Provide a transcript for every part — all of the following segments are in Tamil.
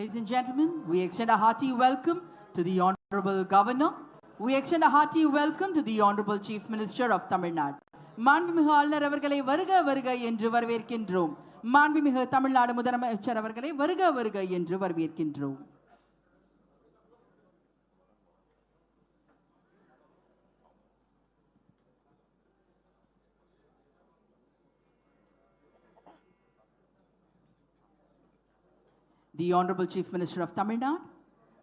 Ladies and gentlemen, we extend a hearty welcome to the Honorable Governor. We extend a hearty welcome to the Honorable Chief Minister of Tamil Nadu. மாண்புமிகு ஆளுநர் அவர்களை வருக வருக என்று வரவேற்கின்றோம். மாண்புமிகு தமிழ்நாடு முதலமைச்சர் அவர்களை வருக வருக என்று வரவேற்கின்றோம். The Honorable Chief Minister of Tamil Nadu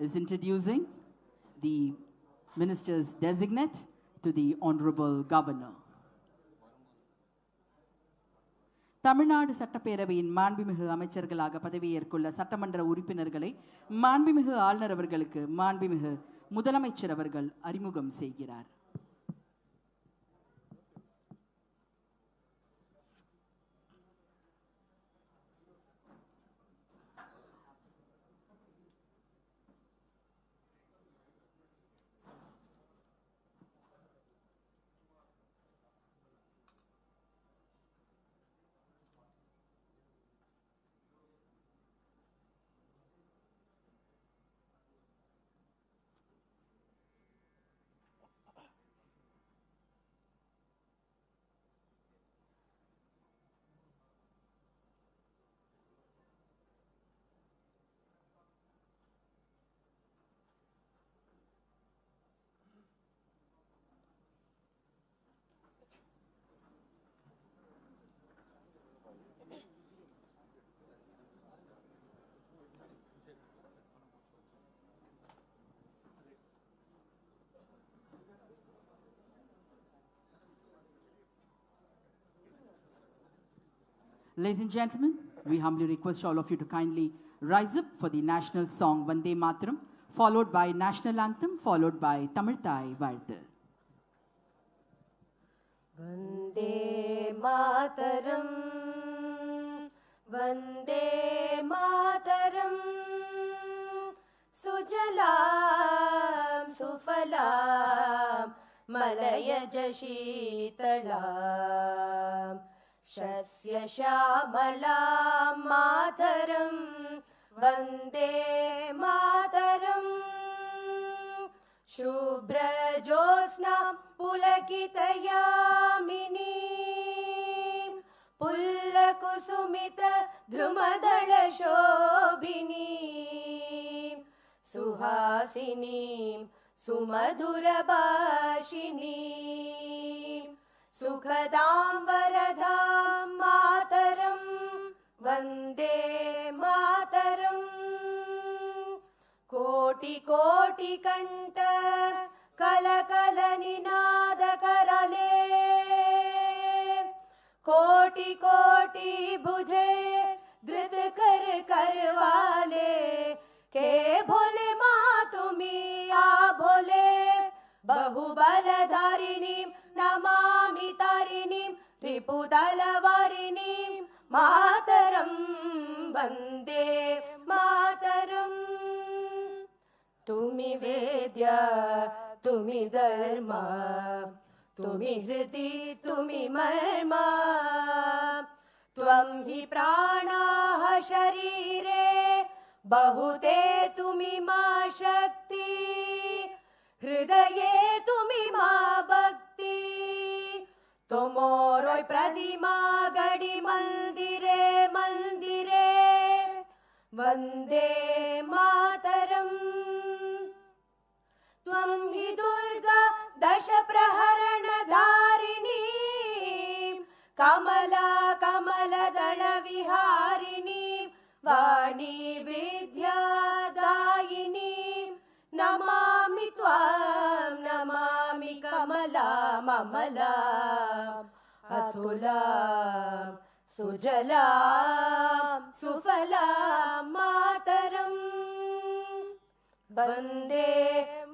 is introducing the Minister's designate to the Honorable Governor. Tamil Nadu சட்டப்பேரவையின் மாண்புமிகு அமைச்சர்களாக பதவியேற்குள்ள சட்டமன்ற உறுப்பினர்களை மாண்புமிகு ஆளுநர் அவர்களுக்கு மாண்புமிகு முதலமைச்சர் அவர்கள் அறிமுகம் செய்கிறார். Ladies and gentlemen, we humbly request all of you to kindly rise up for the national song Vande Mataram, followed by national anthem, followed by Tamil Thai Vazhuthu. Vande Mataram, Vande Mataram, Sujalam, Sufalam, Malayaja Sheetalam. Shasya Shamalam Mataram, Vande Mataram, Shubhra Jyotsna Pulakitayamini, Pulla Kusumita Dhrumadala Shobhini, Suhasini Sumadhura Bhashini, Sukhadam Varadam Mataram, Vande Mataram, Koti Koti Kanta Kalakala Ninada Karale, Koti Koti Bujhe Dhrit Kar Karwale, Ke Bhole Ma Tumi A Bhole, Bahubaladharinim Namami Tarinim Ripudalavarinim Mataram, Vande Mataram. Tumi Vedya, Tumi Dharma, Tumi Hriti, Tumi Marma, Tvam hi pranaha sharire, Bahute Tumi ma shakti, Hridaye Tumi ma bhakti, Tomoroi pradima gadi mandire mandire, Vande Mataram. Tvam hi Durga dasha praharana dharini, Kamala Kamala dala viharini, Vani Vidya dayini, Namami Tvam, Namami Kamala Mamala, Atulam, Sujalam, Sufalam, Mataram, Vande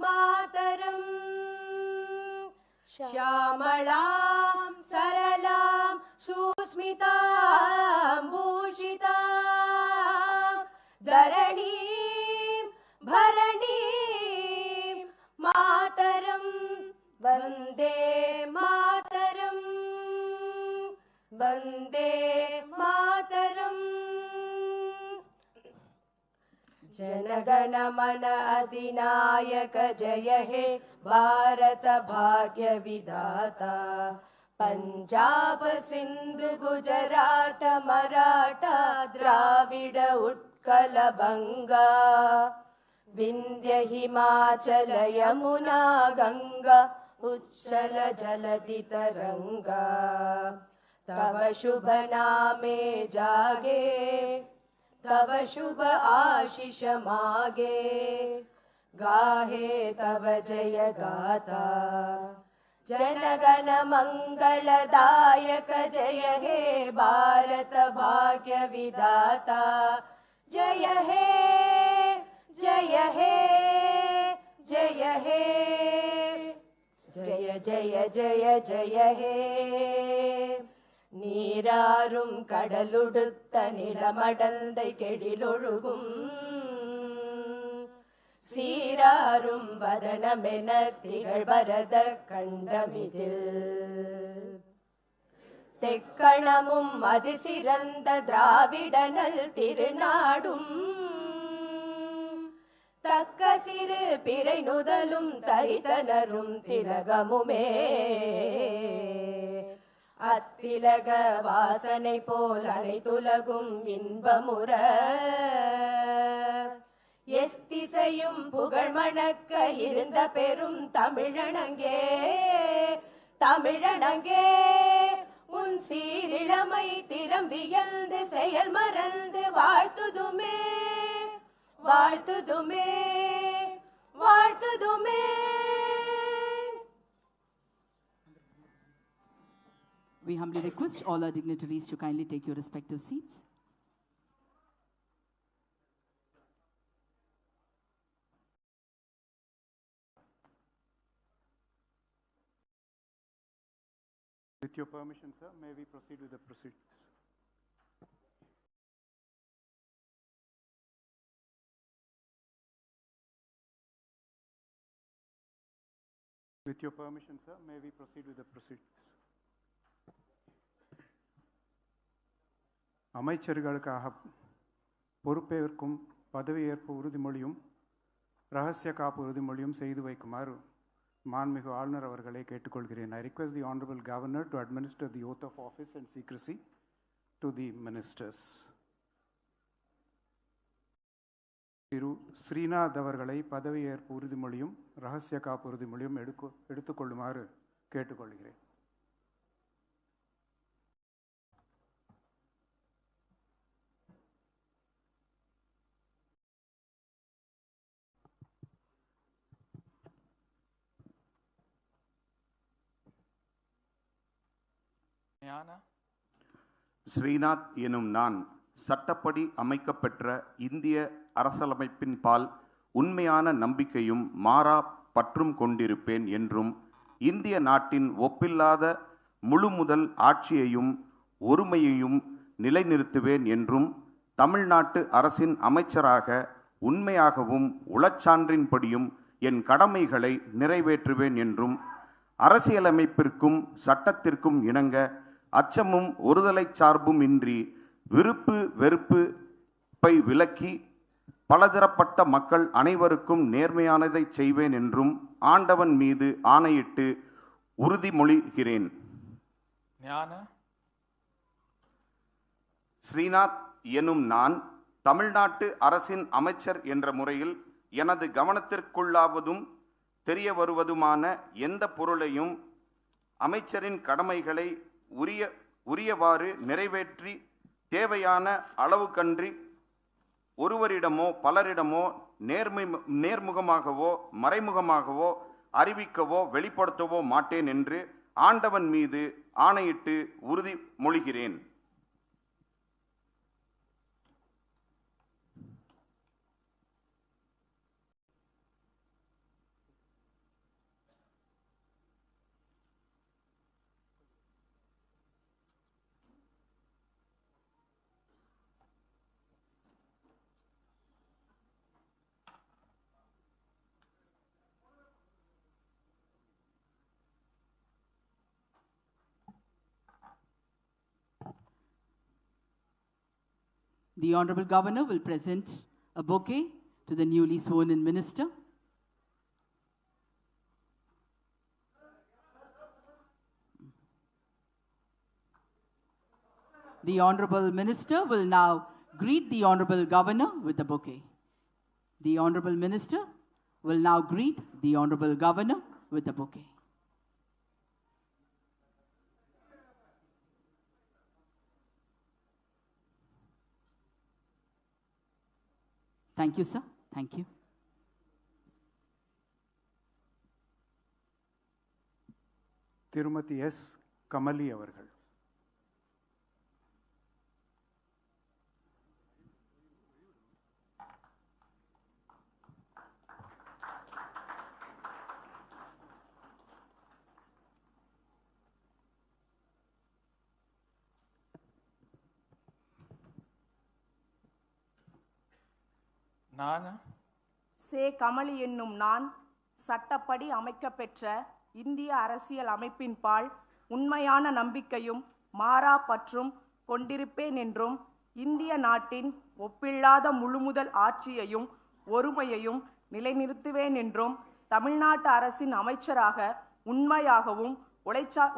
Mataram, Shamalam, Saralam, Susmitam, Bhushitam, Dharanim, Bharanim, Mataram, Vande Mataram, Vande Mataram. जनगण मन अधिनायक जय हे भारत भाग्य विधाता पंजाब सिंधु गुजरात मराठा द्राविड उत्कल बंगा विंध्य हिमाचल यमुना गंगा उच्चल जलधि तरंगा तव शुभ नामे जागे तव शुभ आशीष मागे गाहे तव जय गाथा जनगण मंगलदायक जय हे भारत भाग्य विधाता जय हे जय हे जय हे जय जय जय जय हे நீராறும் கடலுடுத்த நிலமடந்தை கெடிலொழுகும் சீராறும் வதனமென திகழ்பரத கண்டமிதில் தெக்கணமும் அதிர் சிறந்த திராவிடனல் திருநாடும் தக்க சிறு பிறை நுதலும் தரித்தனரும் திலகமுமே அத்திலக வாசனை போல் அனைத்துலகும் இன்பமுற எத்திசையும் புகழ் மணக்க இருந்த பெரும் தமிழனங்கே தமிழனங்கே உன் சீரிழமை திறம் வியந்து செயல் மறந்து வாழ்த்துதுமே வாழ்த்துதுமே வாழ்த்துதுமே. We humbly request all our dignitaries to kindly take your respective seats. With your permission, sir, may we proceed with the proceedings? With your permission, sir, may we proceed with the proceedings? அமைச்சர்களுக்காக பொறுப்பேற்கும் பதவியேற்பு உறுதிமொழியும் ரகசிய காப்பு உறுதிமொழியும் செய்து வைக்குமாறு மாண்புமிகு ஆளுநர் அவர்களை கேட்டுக்கொள்கிறேன். I request the Honorable Governor to administer the oath of office and secrecy to the ministers. திரு ஸ்ரீநாத் அவர்களை பதவியேற்பு உறுதிமொழியும் ரகசிய காப்பு உறுதிமொழியும் எடுத்துக்கொள்ளுமாறு கேட்டுக்கொள்கிறேன். ஸ்ரீநாத் எனும் நான் சட்டப்படி அமைக்கப்பெற்ற இந்திய அரசியலமைப்பின் பால் உண்மையான நம்பிக்கையும் மாறா பற்றும் கொண்டிருப்பேன் என்றும் இந்திய நாட்டின் ஒப்பில்லாத முழுமுதல் ஆட்சியையும் ஒருமையையும் நிலைநிறுத்துவேன் என்றும் தமிழ்நாட்டு அரசின் அமைச்சராக உண்மையாகவும் உளச்சான்றின்படியும் என் கடமைகளை நிறைவேற்றுவேன் என்றும் அரசியலமைப்பிற்கும் சட்டத்திற்கும் இணங்க அச்சமும் ஒருதலை சார்பும் இன்றி விருப்பு வெறுப்பை விலக்கி பலதரப்பட்ட மக்கள் அனைவருக்கும் நேர்மையானதை செய்வேன் என்றும் ஆண்டவன் மீது ஆணையிட்டு உறுதிமொழிகிறேன். ஸ்ரீநாத் எனும் நான் தமிழ்நாட்டு அரசின் அமைச்சர் என்ற முறையில் எனது கவனத்திற்குள்ளாவதும் தெரிய வருவதுமான எந்த பொருளையும் அமைச்சரின் கடமைகளை உரியவாறு நிறைவேற்றி தேவையான அளவுக்கன்றி ஒருவரிடமோ பலரிடமோ நேர்முகமாகவோ மறைமுகமாகவோ அறிவிக்கவோ வெளிப்படுத்தவோ மாட்டேன் என்று ஆண்டவன் மீது ஆணையிட்டு உறுதிமொழிகிறேன். The Honorable Governor will present a bouquet to the newly sworn in minister. The Honorable Minister will now greet the Honorable Governor with a bouquet. The Honorable Minister will now greet the Honorable Governor with a bouquet. Thank you, sir. Thank you. திருமதி எஸ் கமலி அவர்கள். நான் சே கமலி என்னும் நான் சட்டப்படி அமைக்கப்பெற்ற இந்திய அரசியல் அமைப்பின்பால் உண்மையான நம்பிக்கையும் மாறா பற்றும் கொண்டிருப்பேன் என்றும் இந்திய நாட்டின் ஒப்பில்லாத முழுமுதல் ஆட்சியையும் ஒருமையையும் நிலைநிறுத்துவேன் என்றும் தமிழ்நாட்டு அரசின் அமைச்சராக உண்மையாகவும்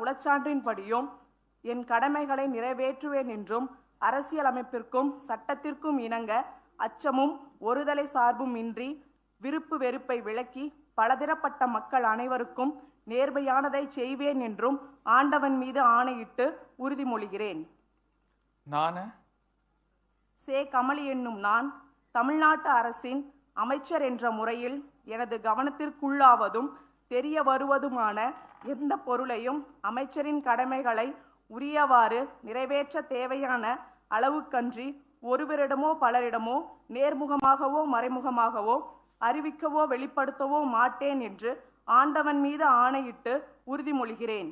உளச்சான்றின்படியும் என் கடமைகளை நிறைவேற்றுவேன் என்றும் அரசியலமைப்பிற்கும் சட்டத்திற்கும் இணங்க அச்சமும் ஒருதலை சார்பும் இன்றி விருப்பு வெறுப்பை விலக்கி பலதரப்பட்ட மக்கள் அனைவருக்கும் நேர்மையானதை செய்வேன் என்றும் ஆண்டவன் மீது ஆணையிட்டு உறுதிமொழிகிறேன். நான் சே கமலி என்னும் நான் தமிழ்நாட்டு அரசின் அமைச்சர் என்ற முறையில் எனது கவனத்திற்குள்ளாவதும் தெரிய வருவதுமான எந்த பொருளையும் அமைச்சரின் கடமைகளை உரியவாறு நிறைவேற்ற தேவையான அளவுக்கன்றி ஒருவரிடமோ பலரிடமோ நேர்முகமாகவோ மறைமுகமாகவோ அறிவிக்கவோ வெளிப்படுத்தவோ மாட்டேன் என்று ஆண்டவன் மீது ஆணையிட்டு உறுதிமொழிகிறேன்.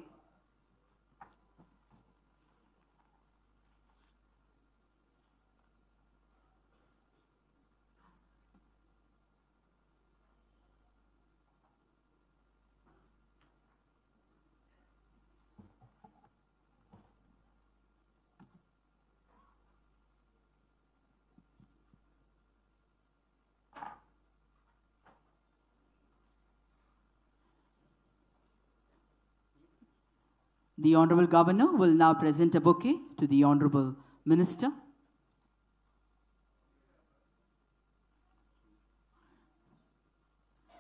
The Honorable Governor will now present a bouquet to the Honorable Minister.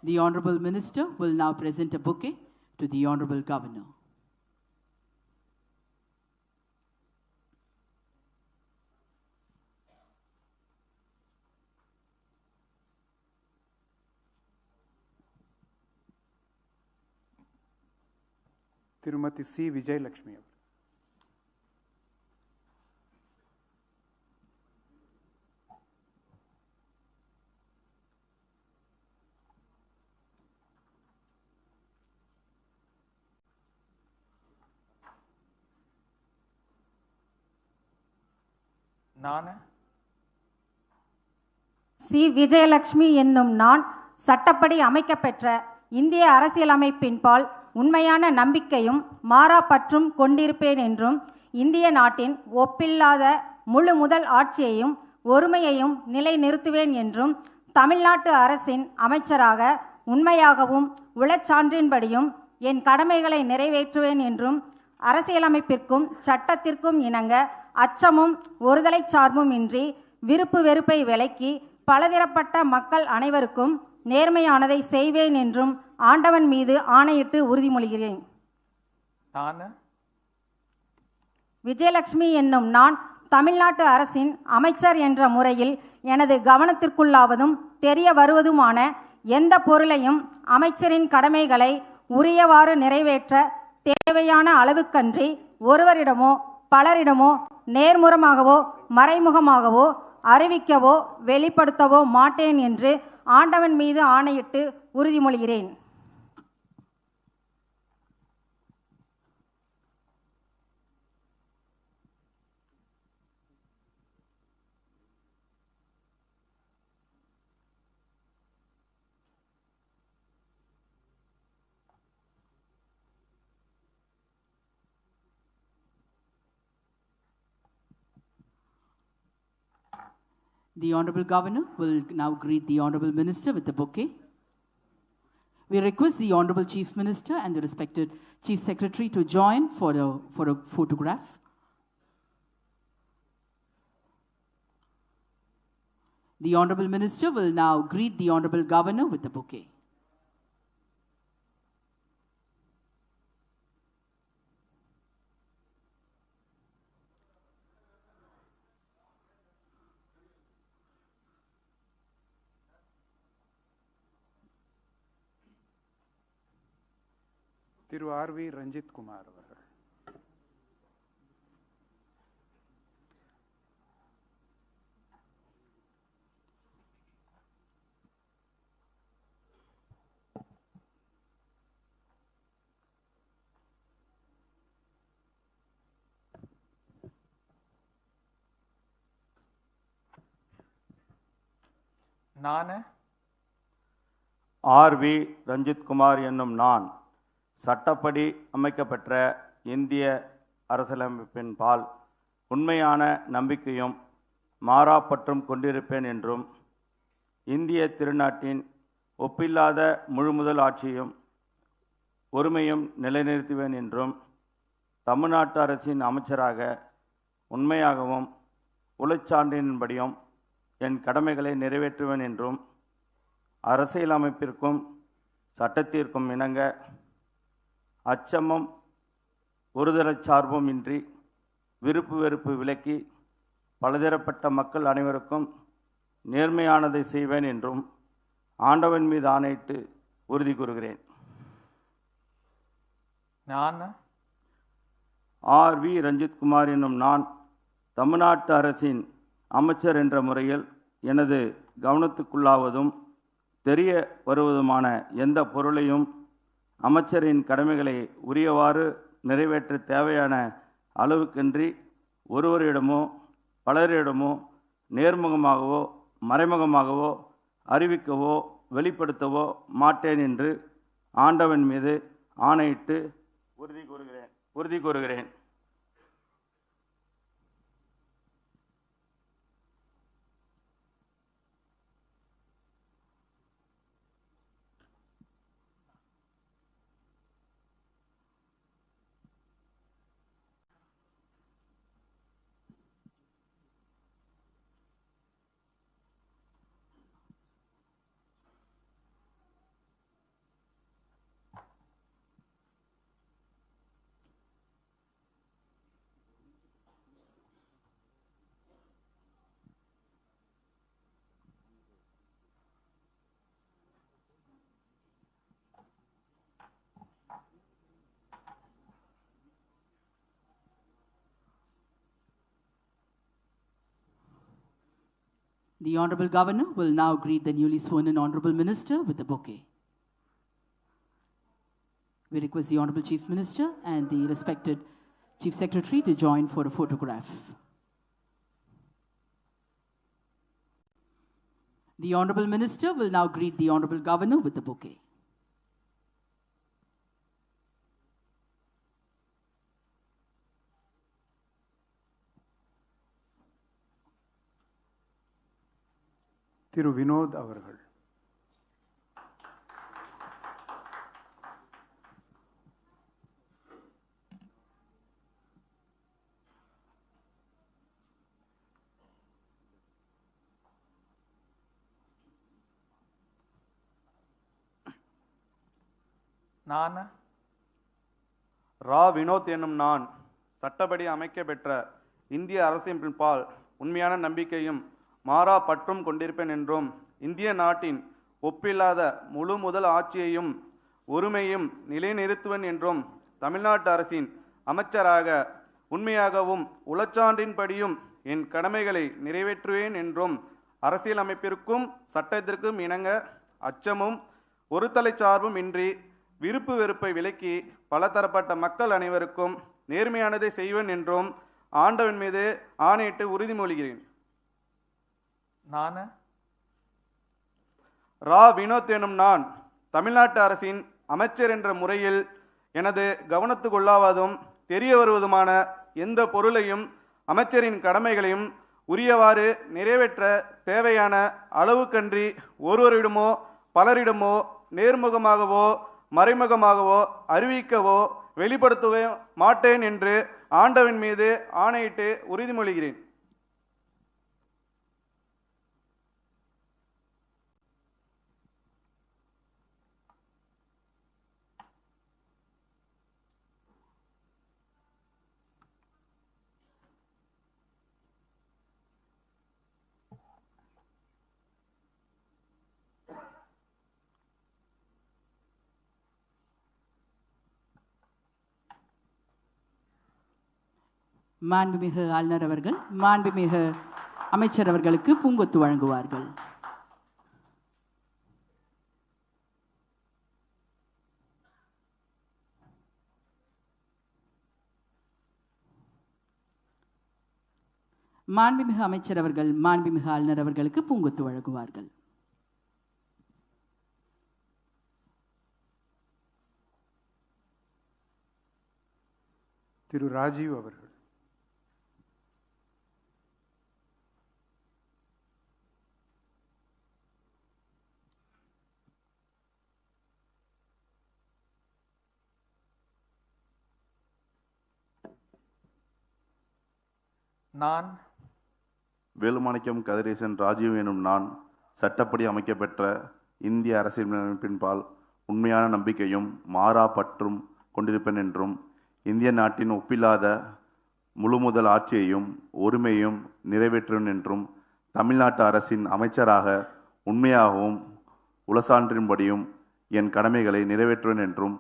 The Honorable Minister will now present a bouquet to the Honorable Governor. திருமதி சி விஜயலட்சுமி அவர். நான் சி விஜயலட்சுமி என்னும் நான் சட்டப்படி அமைக்கப்பெற்ற இந்திய அரசியலமைப்பின்பால் உண்மையான நம்பிக்கையும் மாறா பற்றும் கொண்டிருப்பேன் என்றும் இந்திய நாட்டின் ஒப்பில்லாத முழு முதல் ஆட்சியையும் ஒருமையையும் நிலைநிறுத்துவேன் என்றும் தமிழ்நாட்டு அரசின் அமைச்சராக உண்மையாகவும் உளச்சான்றின்படியும் என் கடமைகளை நிறைவேற்றுவேன் என்றும் அரசியலமைப்பிற்கும் சட்டத்திற்கும் இணங்க அச்சமும் ஒருதலை சார்பும் இன்றி விருப்பு வெறுப்பை விலக்கி பலதரப்பட்ட மக்கள் அனைவருக்கும் நேர்மையானதை செய்வேன் என்றும் ஆண்டவன் மீது ஆணையிட்டு உறுதிமொழிகிறேன். நான் விஜயலட்சுமி என்னும் நான் தமிழ்நாட்டு அரசின் அமைச்சர் என்ற முறையில் எனது கவனத்திற்குள்ளாவதும் தெரிய வருவதுமான எந்த பொருளையும் அமைச்சரின் கடமைகளை உரியவாறு நிறைவேற்ற தேவையான அளவுக்கன்றி ஒருவரிடமோ பலரிடமோ நேர்முகமாகவோ மறைமுகமாகவோ அறிவிக்கவோ வெளிப்படுத்தவோ மாட்டேன் என்று ஆண்டவன் மீது ஆணையிட்டு உறுதிமொழிகிறேன். The Honorable Governor will now greet the Honorable Minister with the bouquet. We request the Honorable Chief Minister and the respected Chief Secretary to join for a photograph. The Honorable Minister will now greet the Honorable Governor with the bouquet. Thiru R.V. Ranjith Kumar அவர்கள். நான் R.V. ரஞ்சித் குமார் என்னும் நான் சட்டப்படி அமைக்கப்பெற்ற இந்திய அரசியலமைப்பின் பால் உண்மையான நம்பிக்கையும் மாறாப்பற்றும் கொண்டிருப்பேன் என்றும் இந்திய திருநாட்டின் ஒப்பில்லாத முழுமுதல் ஆட்சியும் ஒருமையும் நிலைநிறுத்துவேன் என்றும் தமிழ்நாட்டு அரசின் அமைச்சராக உண்மையாகவும் உளச்சான்றின்படியும் என் கடமைகளை நிறைவேற்றுவேன் என்றும் அரசியலமைப்பிற்கும் சட்டத்திற்கும் இணங்க அச்சமும் ஒருதலைச் சார்பும் இன்றி விருப்பு வெறுப்பு விலக்கி பலதரப்பட்ட மக்கள் அனைவருக்கும் நேர்மையானதை செய்வேன் என்றும் ஆண்டவன் மீது ஆணையிட்டு உறுதி கூறுகிறேன். நான் R.V. ரஞ்சித் குமார் என்னும் நான் தமிழ்நாட்டு அரசின் அமைச்சர் என்ற முறையில் எனது கவனத்துக்குள்ளாவதும் தெரிய வருவதுமான எந்த பொருளையும் அமைச்சரின் கடமைகளை உரியவாறு நிறைவேற்ற தேவையான அளவுக்கின்றி ஒருவரிடமோ பலரிடமோ நேர்முகமாகவோ மறைமுகமாகவோ அறிவிக்கவோ வெளிப்படுத்தவோ மாட்டேன் என்று ஆண்டவன் மீது ஆணையிட்டு உறுதி கூறுகிறேன். The Honorable Governor will now greet the newly sworn-in Honorable Minister with the bouquet. We request the Honorable Chief Minister and the respected Chief Secretary to join for a photograph. The Honorable Minister will now greet the Honorable Governor with the bouquet. திரு வினோத் அவர்கள். நான் ரா வினோத் என்னும் நான் சட்டப்படி அமைக்கப்பெற்ற இந்திய அரசியலமைப்பின்பால் உண்மையான நம்பிக்கையும் மாறா பற்றும் கொண்டிருப்பேன் என்றும் இந்திய நாட்டின் ஒப்பில்லாத முழு முதல் ஆட்சியையும் ஒருமையும் நிலைநிறுத்துவேன் என்றும் தமிழ்நாட்டு அரசின் அமைச்சராக உண்மையாகவும் உளச்சான்றின்படியும் என் கடமைகளை நிறைவேற்றுவேன் என்றும் அரசியலமைப்பிற்கும் சட்டத்திற்கும் இணங்க அச்சமும் ஒரு தலைச்சார்பும் இன்றி விருப்பு வெறுப்பை விலக்கி பலதரப்பட்ட மக்கள் அனைவருக்கும் நேர்மையானதை செய்வேன் என்றும் ஆண்டவன் மீது ஆணையிட்டு உறுதிமொழிகிறேன். நான் ரா வினோத் எனும் நான் தமிழ்நாட்டு அரசின் அமைச்சர் என்ற முறையில் எனது கவனத்துக்குள்ளாவதும் தெரிய வருவதுமான எந்த பொருளையும் அமைச்சரின் கடமைகளையும் உரியவாறு நிறைவேற்ற தேவையான அளவுக்கன்றி ஒருவரிடமோ பலரிடமோ நேர்முகமாகவோ மறைமுகமாகவோ அறிவிக்கவோ வெளிப்படுத்தவே மாட்டேன் என்று ஆண்டவன் மீது ஆணையிட்டு உறுதிமொழிகிறேன். மாண்புமிகு ஆளுநர் அவர்கள் மாண்புமிகு அமைச்சர் அவர்களுக்கு பூங்கொத்து வழங்குவார்கள். மாண்புமிகு அமைச்சர் அவர்கள் மாண்புமிகு ஆளுநர் அவர்களுக்கு பூங்கொத்து வழங்குவார்கள். திரு ராஜீவ் அவர்கள். நான் வேலுமாணிக்கம் கதிரேசன் ராஜீவ் எனும் நான் சட்டப்படி அமைக்கப்பெற்ற இந்திய அரசியலமைப்பின்பால் உண்மையான நம்பிக்கையும் மாறா பற்றும் கொண்டிருப்பேன் என்றும் இந்திய நாட்டின் ஒப்பில்லாத முழுமுதல் ஆட்சியையும் ஒருமையும் நிறைவேற்றுவேன் என்றும் தமிழ்நாட்டு அரசின் அமைச்சராக உண்மையாகவும் உளசான்றின்படியும் என் கடமைகளை நிறைவேற்றுவேன் என்றும்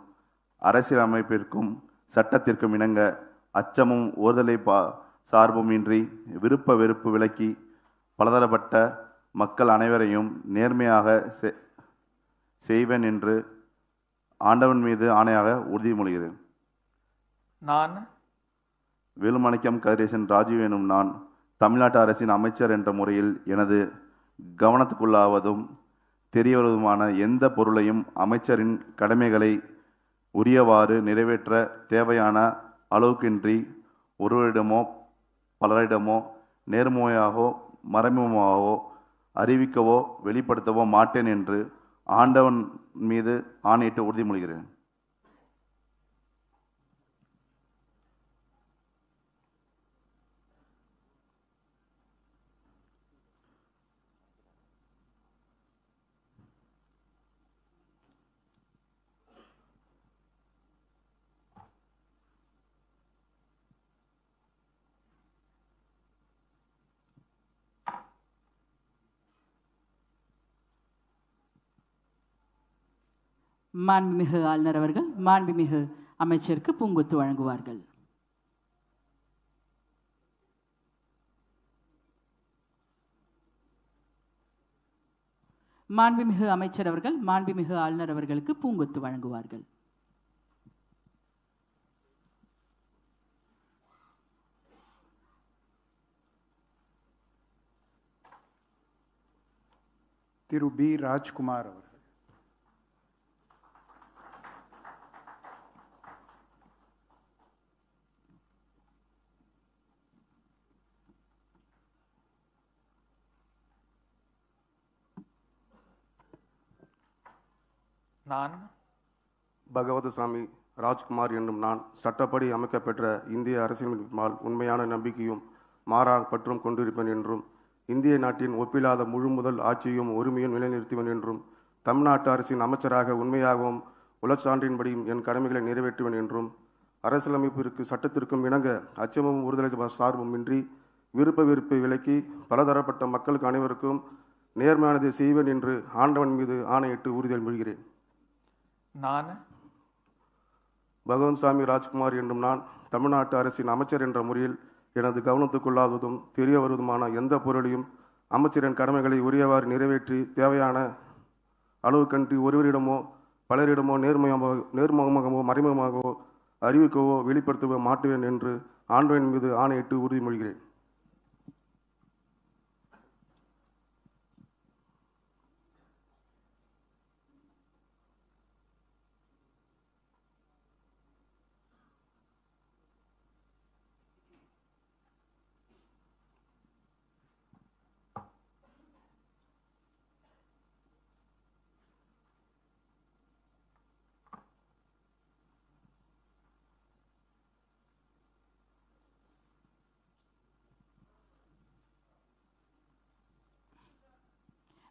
அரசியலமைப்பிற்கும் சட்டத்திற்கும் இணங்க அச்சமும் ஓர்தலை சார்பும் இன்றி விருப்ப வெறுப்பு விலக்கி பலதரப்பட்ட மக்கள் அனைவரையும் நேர்மையாக செய்வேன் என்று ஆண்டவன் மீது ஆணையாக உறுதிமொழிகிறேன். நான் வேலுமாணிக்கம் கதிரேசன் ராஜீவ் எனும் நான் தமிழ்நாட்டு அரசின் அமைச்சர் என்ற முறையில் எனது கவனத்துக்குள்ளாவதும் தெரியவருவதுமான எந்த பொருளையும் அமைச்சரின் கடமைகளை உரியவாறு நிறைவேற்ற தேவையான அளவுக்கின்றி ஒருவரிடமோ பலரிடமோ நேர்முகையாகவோ மறைமுகமாகவோ அறிவிக்கவோ வெளிப்படுத்தவோ மாட்டேன் என்று ஆண்டவன் மீது ஆணையிட்டு உறுதிமொழிகிறேன். மாண்புமிகு ஆளுநர் அவர்கள் மாண்புமிகு அமைச்சருக்கு பூங்கொத்து வழங்குவார்கள். மாண்புமிகு அமைச்சர் அவர்கள் மாண்புமிகு ஆளுநர் அவர்களுக்கு பூங்கொத்து வழங்குவார்கள். திரு பி ராஜ்குமார் அவர்கள். நான் பகவதசாமி ராஜ்குமார் என்னும் நான் சட்டப்படி அமைக்கப்பெற்ற இந்திய அரசியலமைப்பால் உண்மையான நம்பிக்கையும் மாறா பற்றும் கொண்டிருப்பேன் என்றும் இந்திய நாட்டின் ஒப்பில்லாத முழு முதல் ஆட்சியும் உரிமையும் நிலைநிறுத்துவேன் என்றும் தமிழ்நாட்டு அரசின் அமைச்சராக உண்மையாகவும் உளச்சான்றின்படியும் என் கடமைகளை நிறைவேற்றுவேன் என்றும் அரசியலமைப்பிற்கு சட்டத்திற்கும் இணங்க அச்சமும் ஒருதலை சார்பும் இன்றி விருப்ப வெறுப்பை விலக்கி பலதரப்பட்ட மக்களுக்கு அனைவருக்கும் நேர்மையானதை செய்வேன் என்று ஆண்டவன் மீது ஆணையிட்டு உறுதிமொழிகிறேன். நான் பகவன்சாமி ராஜ்குமார் என்னும் நான் தமிழ்நாட்டு அரசின் அமைச்சர் என்ற முறையில் எனது கவனத்துக்குள்ளாவதும் தெரிய வருவதுமான எந்த பொருளையும் அமைச்சரின் கடமைகளை உரியவாறு நிறைவேற்றி தேவையான அளவுக்கன்றி ஒருவரிடமோ பலரிடமோ நேர்முகமாகவோ மறைமுகமாகவோ அறிவிக்கவோ வெளிப்படுத்தவோ மாட்டுவேன் என்று ஆண்டவன் மீது ஆணையிட்டு உறுதிமொழிகிறேன்.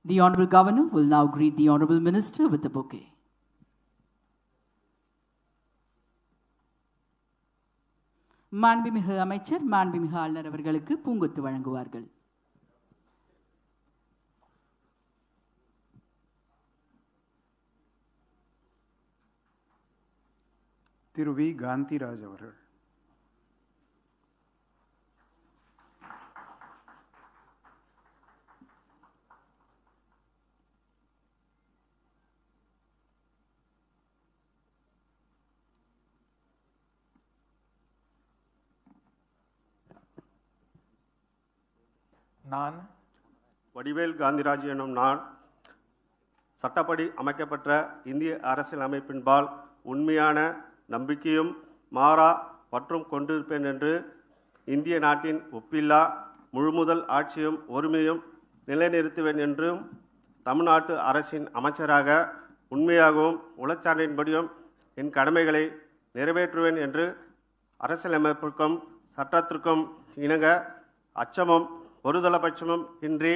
The Honorable Governor will now greet the Honorable Minister with a bouquet. மாண்புமிகு அமைச்சர் மாண்புமிகு ஆளுநர் அவர்களுக்கு பூங்கொத்து வழங்குவார்கள். திரு வி காந்திராஜ் அவர்கள். நான் வடிவேல் காந்திராஜ் எனும் நான் சட்டப்படி அமைக்கப்பட்ட இந்திய அரசியலமைப்பின்பால் உண்மையான நம்பிக்கையும் மாறா பற்றும் கொண்டிருப்பேன் என்று இந்திய நாட்டின் ஒப்பில்லா முழுமுதல் ஆட்சியும் ஒருமையும் நிலைநிறுத்துவேன் என்றும் தமிழ்நாட்டு அரசின் அமைச்சராக உண்மையாகவும் உளச்சான்றின்படியும் என் கடமைகளை நிறைவேற்றுவேன் என்று அரசியலமைப்பிற்கும் சட்டத்திற்கும் இணங்க அச்சமும் ஒருதலைபட்சமும் இன்றி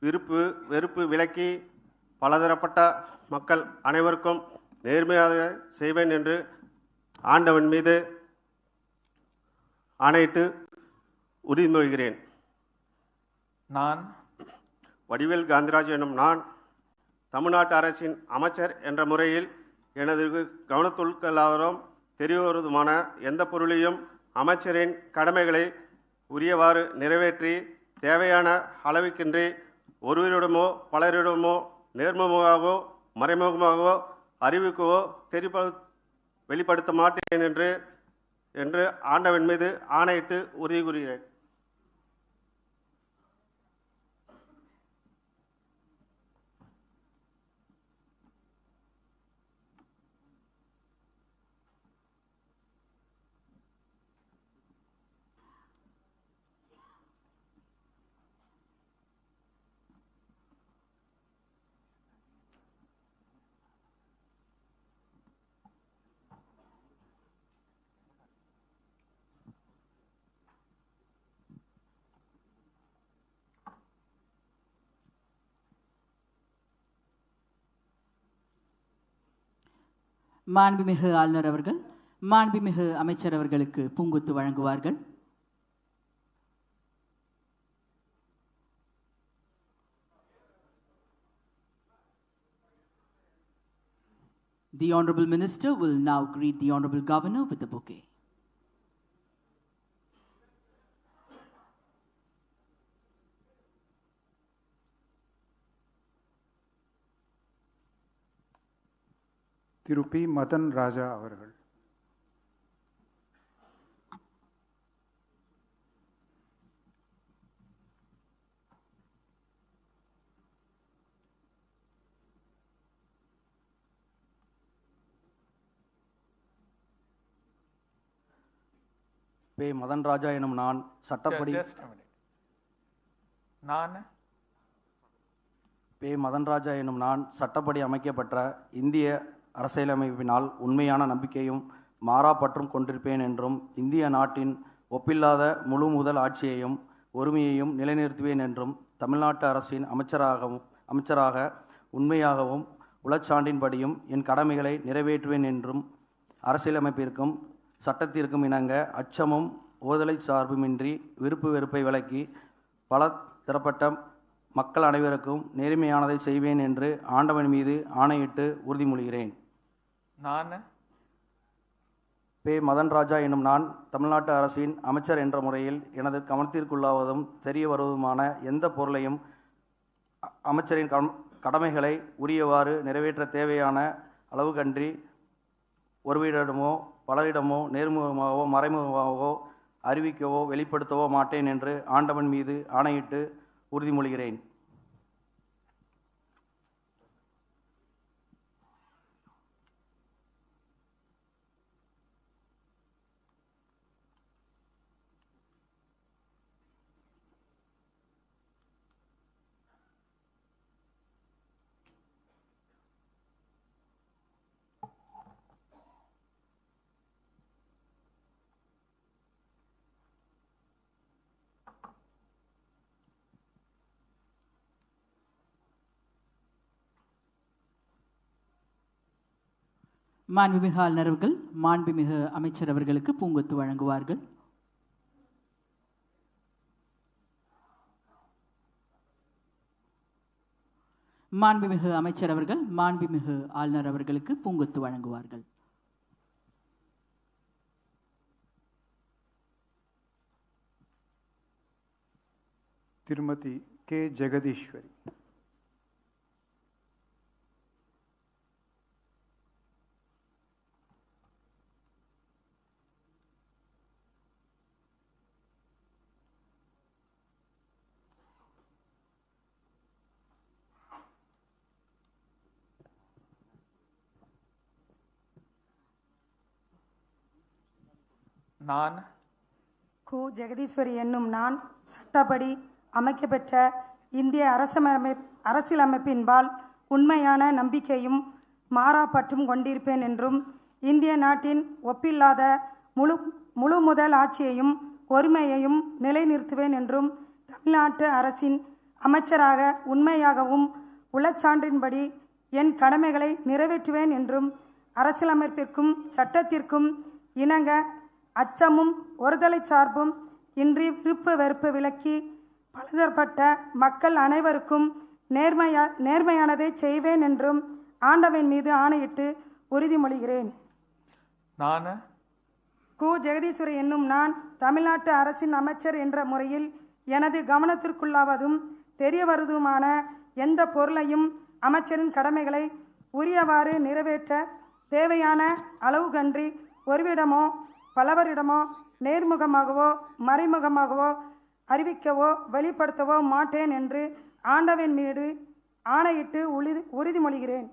விருப்பு வெறுப்பு விலக்கி பலதரப்பட்ட மக்கள் அனைவருக்கும் நேர்மையாக செய்வேன் என்று ஆண்டவன் மீது ஆணையிட்டு உறுதிமொழிகிறேன். நான் வடிவேல் காந்திராஜ் எனும் நான் தமிழ்நாட்டு அரசின் அமைச்சர் என்ற முறையில் எனது கவனத்துள்ளாவதும் தெரியவருவதுமான எந்த பொருளையும் அமைச்சரின் கடமைகளை உரியவாறு நிறைவேற்றி தேவையான அளவுக்கின்றி ஒருவரிடமோ பலரிடமோ நேர்முகமாகவோ மறைமுகமாகவோ அறிவிக்கவோ வெளிப்படுத்த மாட்டேன் என்று ஆண்டவன் மீது ஆணையிட்டு உறுதி கூறுகிறேன். மாண்புமிகு ஆளுநர் அவர்கள் மாண்புமிகு அமைச்சர் அவர்களுக்கு பூங்கொத்து வழங்குவார்கள். The Honorable Minister will now greet the Honorable Governor with a bouquet. Thiru P Madan Raja அவர்கள். பே மதன் ராஜா எனும் நான் சட்டப்படி பே மதன் ராஜா எனும் நான் சட்டப்படி அமைக்கப்பட்ட இந்திய அரசியலமைப்பினால் உண்மையான நம்பிக்கையும் மாறா பற்றும் கொண்டிருப்பேன் என்றும் இந்திய நாட்டின் ஒப்பில்லாத முழு முதல் ஆட்சியையும் ஒருமையையும் நிலைநிறுத்துவேன் என்றும் தமிழ்நாட்டு அரசின் அமைச்சராக உண்மையாகவும் உளச்சான்றின்படியும் என் கடமைகளை நிறைவேற்றுவேன் என்றும் அரசியலமைப்பிற்கும் சட்டத்திற்கும் இணங்க அச்சமும் ஓதலை சார்புமின்றி விருப்பு வெறுப்பை விலக்கி பல தரப்பட்ட மக்கள் அனைவருக்கும் நேர்மையானதை செய்வேன் என்று ஆண்டவன் மீது ஆணையிட்டு உறுதிமொழிகிறேன். நான் பே மதன் ராஜா எனும் நான் தமிழ்நாட்டு அரசின் அமைச்சர் என்ற முறையில் எனது கவனத்திற்குள்ளாவதும் தெரிய வருவதுமான எந்த பொருளையும் அமைச்சரின் கடமைகளை உரியவாறு நிறைவேற்ற தேவையான அளவுக்கன்றி ஒருவரிடமோ பலரிடமோ நேர்முகமாகவோ மறைமுகமாகவோ அறிவிக்கவோ வெளிப்படுத்தவோ மாட்டேன் என்று ஆண்டவன் மீது ஆணையிட்டு உறுதிமொழிகிறேன். மாண்புமிகு ஆளுநர் அவர்கள் மாண்புமிகு அமைச்சர் அவர்களுக்கு பூங்கொத்து வழங்குவார்கள். மாண்புமிகு அமைச்சர் அவர்கள் மாண்புமிகு ஆளுநர் அவர்களுக்கு பூங்கொத்து வழங்குவார்கள். திருமதி கே ஜெகதீஸ்வரி. நான் கு ஜெகதீஸ்வரி என்னும் நான் சட்டப்படி அமைக்கப்பெற்ற இந்திய அரசியலமைப்பின்பால் உண்மையான நம்பிக்கையும் மாறாப்பற்றும் கொண்டிருப்பேன் என்றும் இந்திய நாட்டின் ஒப்பில்லாத முழு முதல் ஆட்சியையும் ஒருமையையும் நிலைநிறுத்துவேன் என்றும் தமிழ்நாட்டு அரசின் அமைச்சராக உண்மையாகவும் உளச்சான்றின்படி என் கடமைகளை நிறைவேற்றுவேன் என்றும் அரசியலமைப்பிற்கும் சட்டத்திற்கும் இணங்க அச்சமும் ஒருதலை சார்பும் இன்றி விருப்பு வெறுப்பு விலக்கி பலதரப்பட்ட மக்கள் அனைவருக்கும் நேர்மையானதை செய்வேன் என்றும் ஆண்டவன் மீது ஆணையிட்டு உறுதிமொழிகிறேன். நான் கு ஜெகதீஸ்வரி என்னும் நான் தமிழ்நாட்டு அரசின் அமைச்சர் என்ற முறையில் எனது கவனத்திற்குள்ளாவதும் தெரிய வருவதுமான எந்த பொருளையும் அமைச்சரின் கடமைகளை உரியவாறு நிறைவேற்ற தேவையான அளவு கன்றி ஒருவிடமோ பலவரிடமோ நேர்முகமாகவோ மறைமுகமாகவோ அறிவிக்கவோ வெளிப்படுத்தவோ மாட்டேன் என்று ஆண்டவன் மீது ஆணையிட்டு உறுதிமொழிகிறேன்.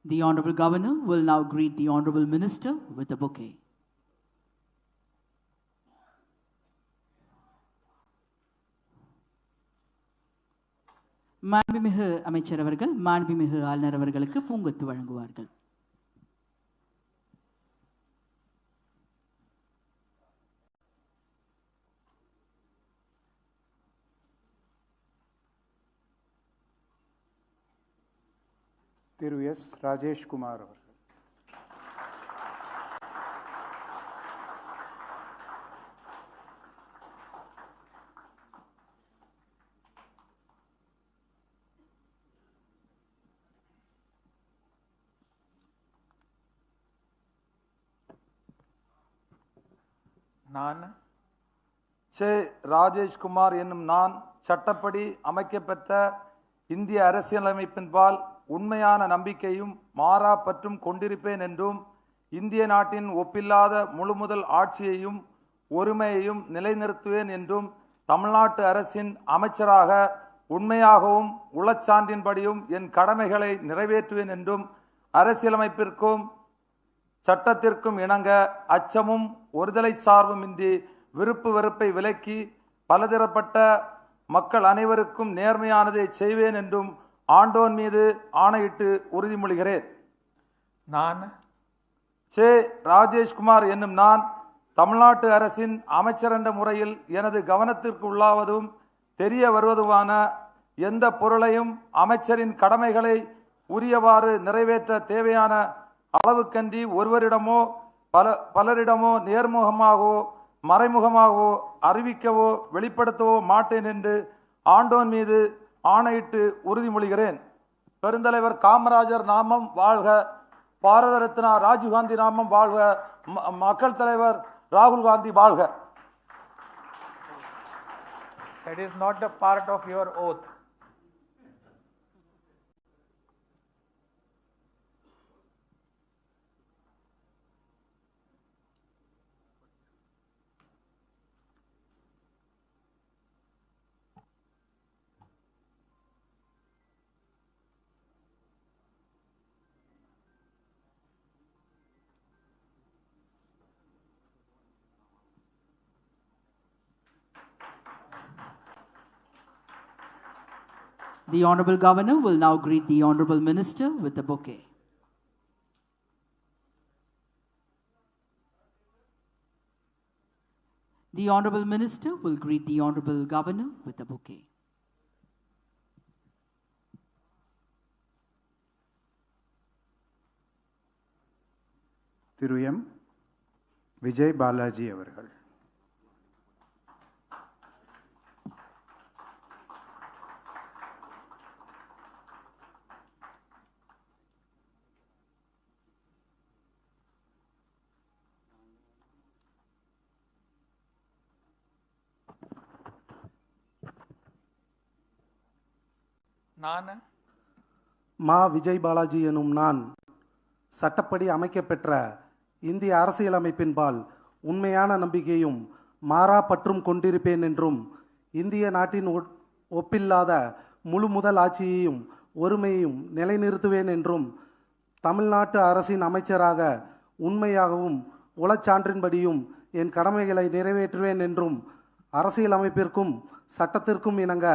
The Honorable Governor will now greet the Honorable Minister with a bouquet. மாண்புமிகு அமைச்சர் அவர்கள் மாண்புமிகு ஆளுநர் அவர்களுக்கு பூங்கொத்து வழங்குவார்கள். திரு எஸ் ராஜேஷ்குமார் அவர்கள். நான் சே ராஜேஷ்குமார் என்னும் நான் சட்டப்படி அமைக்கப்பெற்ற இந்திய அரசியலமைப்பின்பால் உண்மையான நம்பிக்கையும் மாறா பற்றும் கொண்டிருப்பேன் என்றும் இந்திய நாட்டின் ஒப்பில்லாத முழுமுதல் ஆட்சியையும் ஒருமையையும் நிலைநிறுத்துவேன் என்றும் தமிழ்நாட்டு அரசின் அமைச்சராக உண்மையாகவும் உளச்சான்றின்படியும் என் கடமைகளை நிறைவேற்றுவேன் என்றும் அரசியலமைப்பிற்கும் சட்டத்திற்கும் இணங்க அச்சமும் ஒருதலை சார்புமின்றி விருப்பு வெறுப்பை விலக்கி பலதரப்பட்ட மக்கள் அனைவருக்கும் நேர்மையானதை செய்வேன் என்றும் ஆண்டோன் மீது ஆணையிட்டு உறுதிமொழிகிறேன். நான் சே ராஜேஷ்குமார் என்னும் நான் தமிழ்நாட்டு அரசின் அமைச்சர் என்ற முறையில் எனது கவனத்திற்கு உள்ளாவதும் தெரிய வருவதுமான எந்த பொருளையும் அமைச்சரின் கடமைகளை உரியவாறு நிறைவேற்ற தேவையான அளவுக்கன்றி ஒருவரிடமோ பலரிடமோ நேர்முகமாகவோ மறைமுகமாகவோ அறிவிக்கவோ வெளிப்படுத்தவோ மாட்டேன் என்று ஆண்டோன் மீது ஆணையிட்டு உறுதிமொழிகிறேன். பெருந்தலைவர் காமராஜர் நாமம் வாழ்க, பாரத ரத்னா ராஜீவ்காந்தி நாமம் வாழ்க, மக்கள் தலைவர் ராகுல் காந்தி வாழ்க. That is not a part of your oath. The Honorable Governor will now greet the Honorable Minister with a bouquet. The Honorable Minister will greet the Honorable Governor with a bouquet. Thiru M Vijay Balaji அவர்கள். நான் மா விஜய் பாலாஜி எனும் நான் சட்டப்படி அமைக்கப்பெற்ற இந்திய அரசியலமைப்பின்பால் உண்மையான நம்பிக்கையும் மாறா பற்றும் கொண்டிருப்பேன் என்றும் இந்திய நாட்டின் ஒப்பில்லாத முழு முதல் ஆட்சியையும் ஒருமையையும் நிலைநிறுத்துவேன் என்றும் தமிழ்நாட்டு அரசின் அமைச்சராக உண்மையாகவும் உளச்சான்றின்படியும் என் கடமைகளை நிறைவேற்றுவேன் என்றும் அரசியலமைப்பிற்கும் சட்டத்திற்கும் இணங்க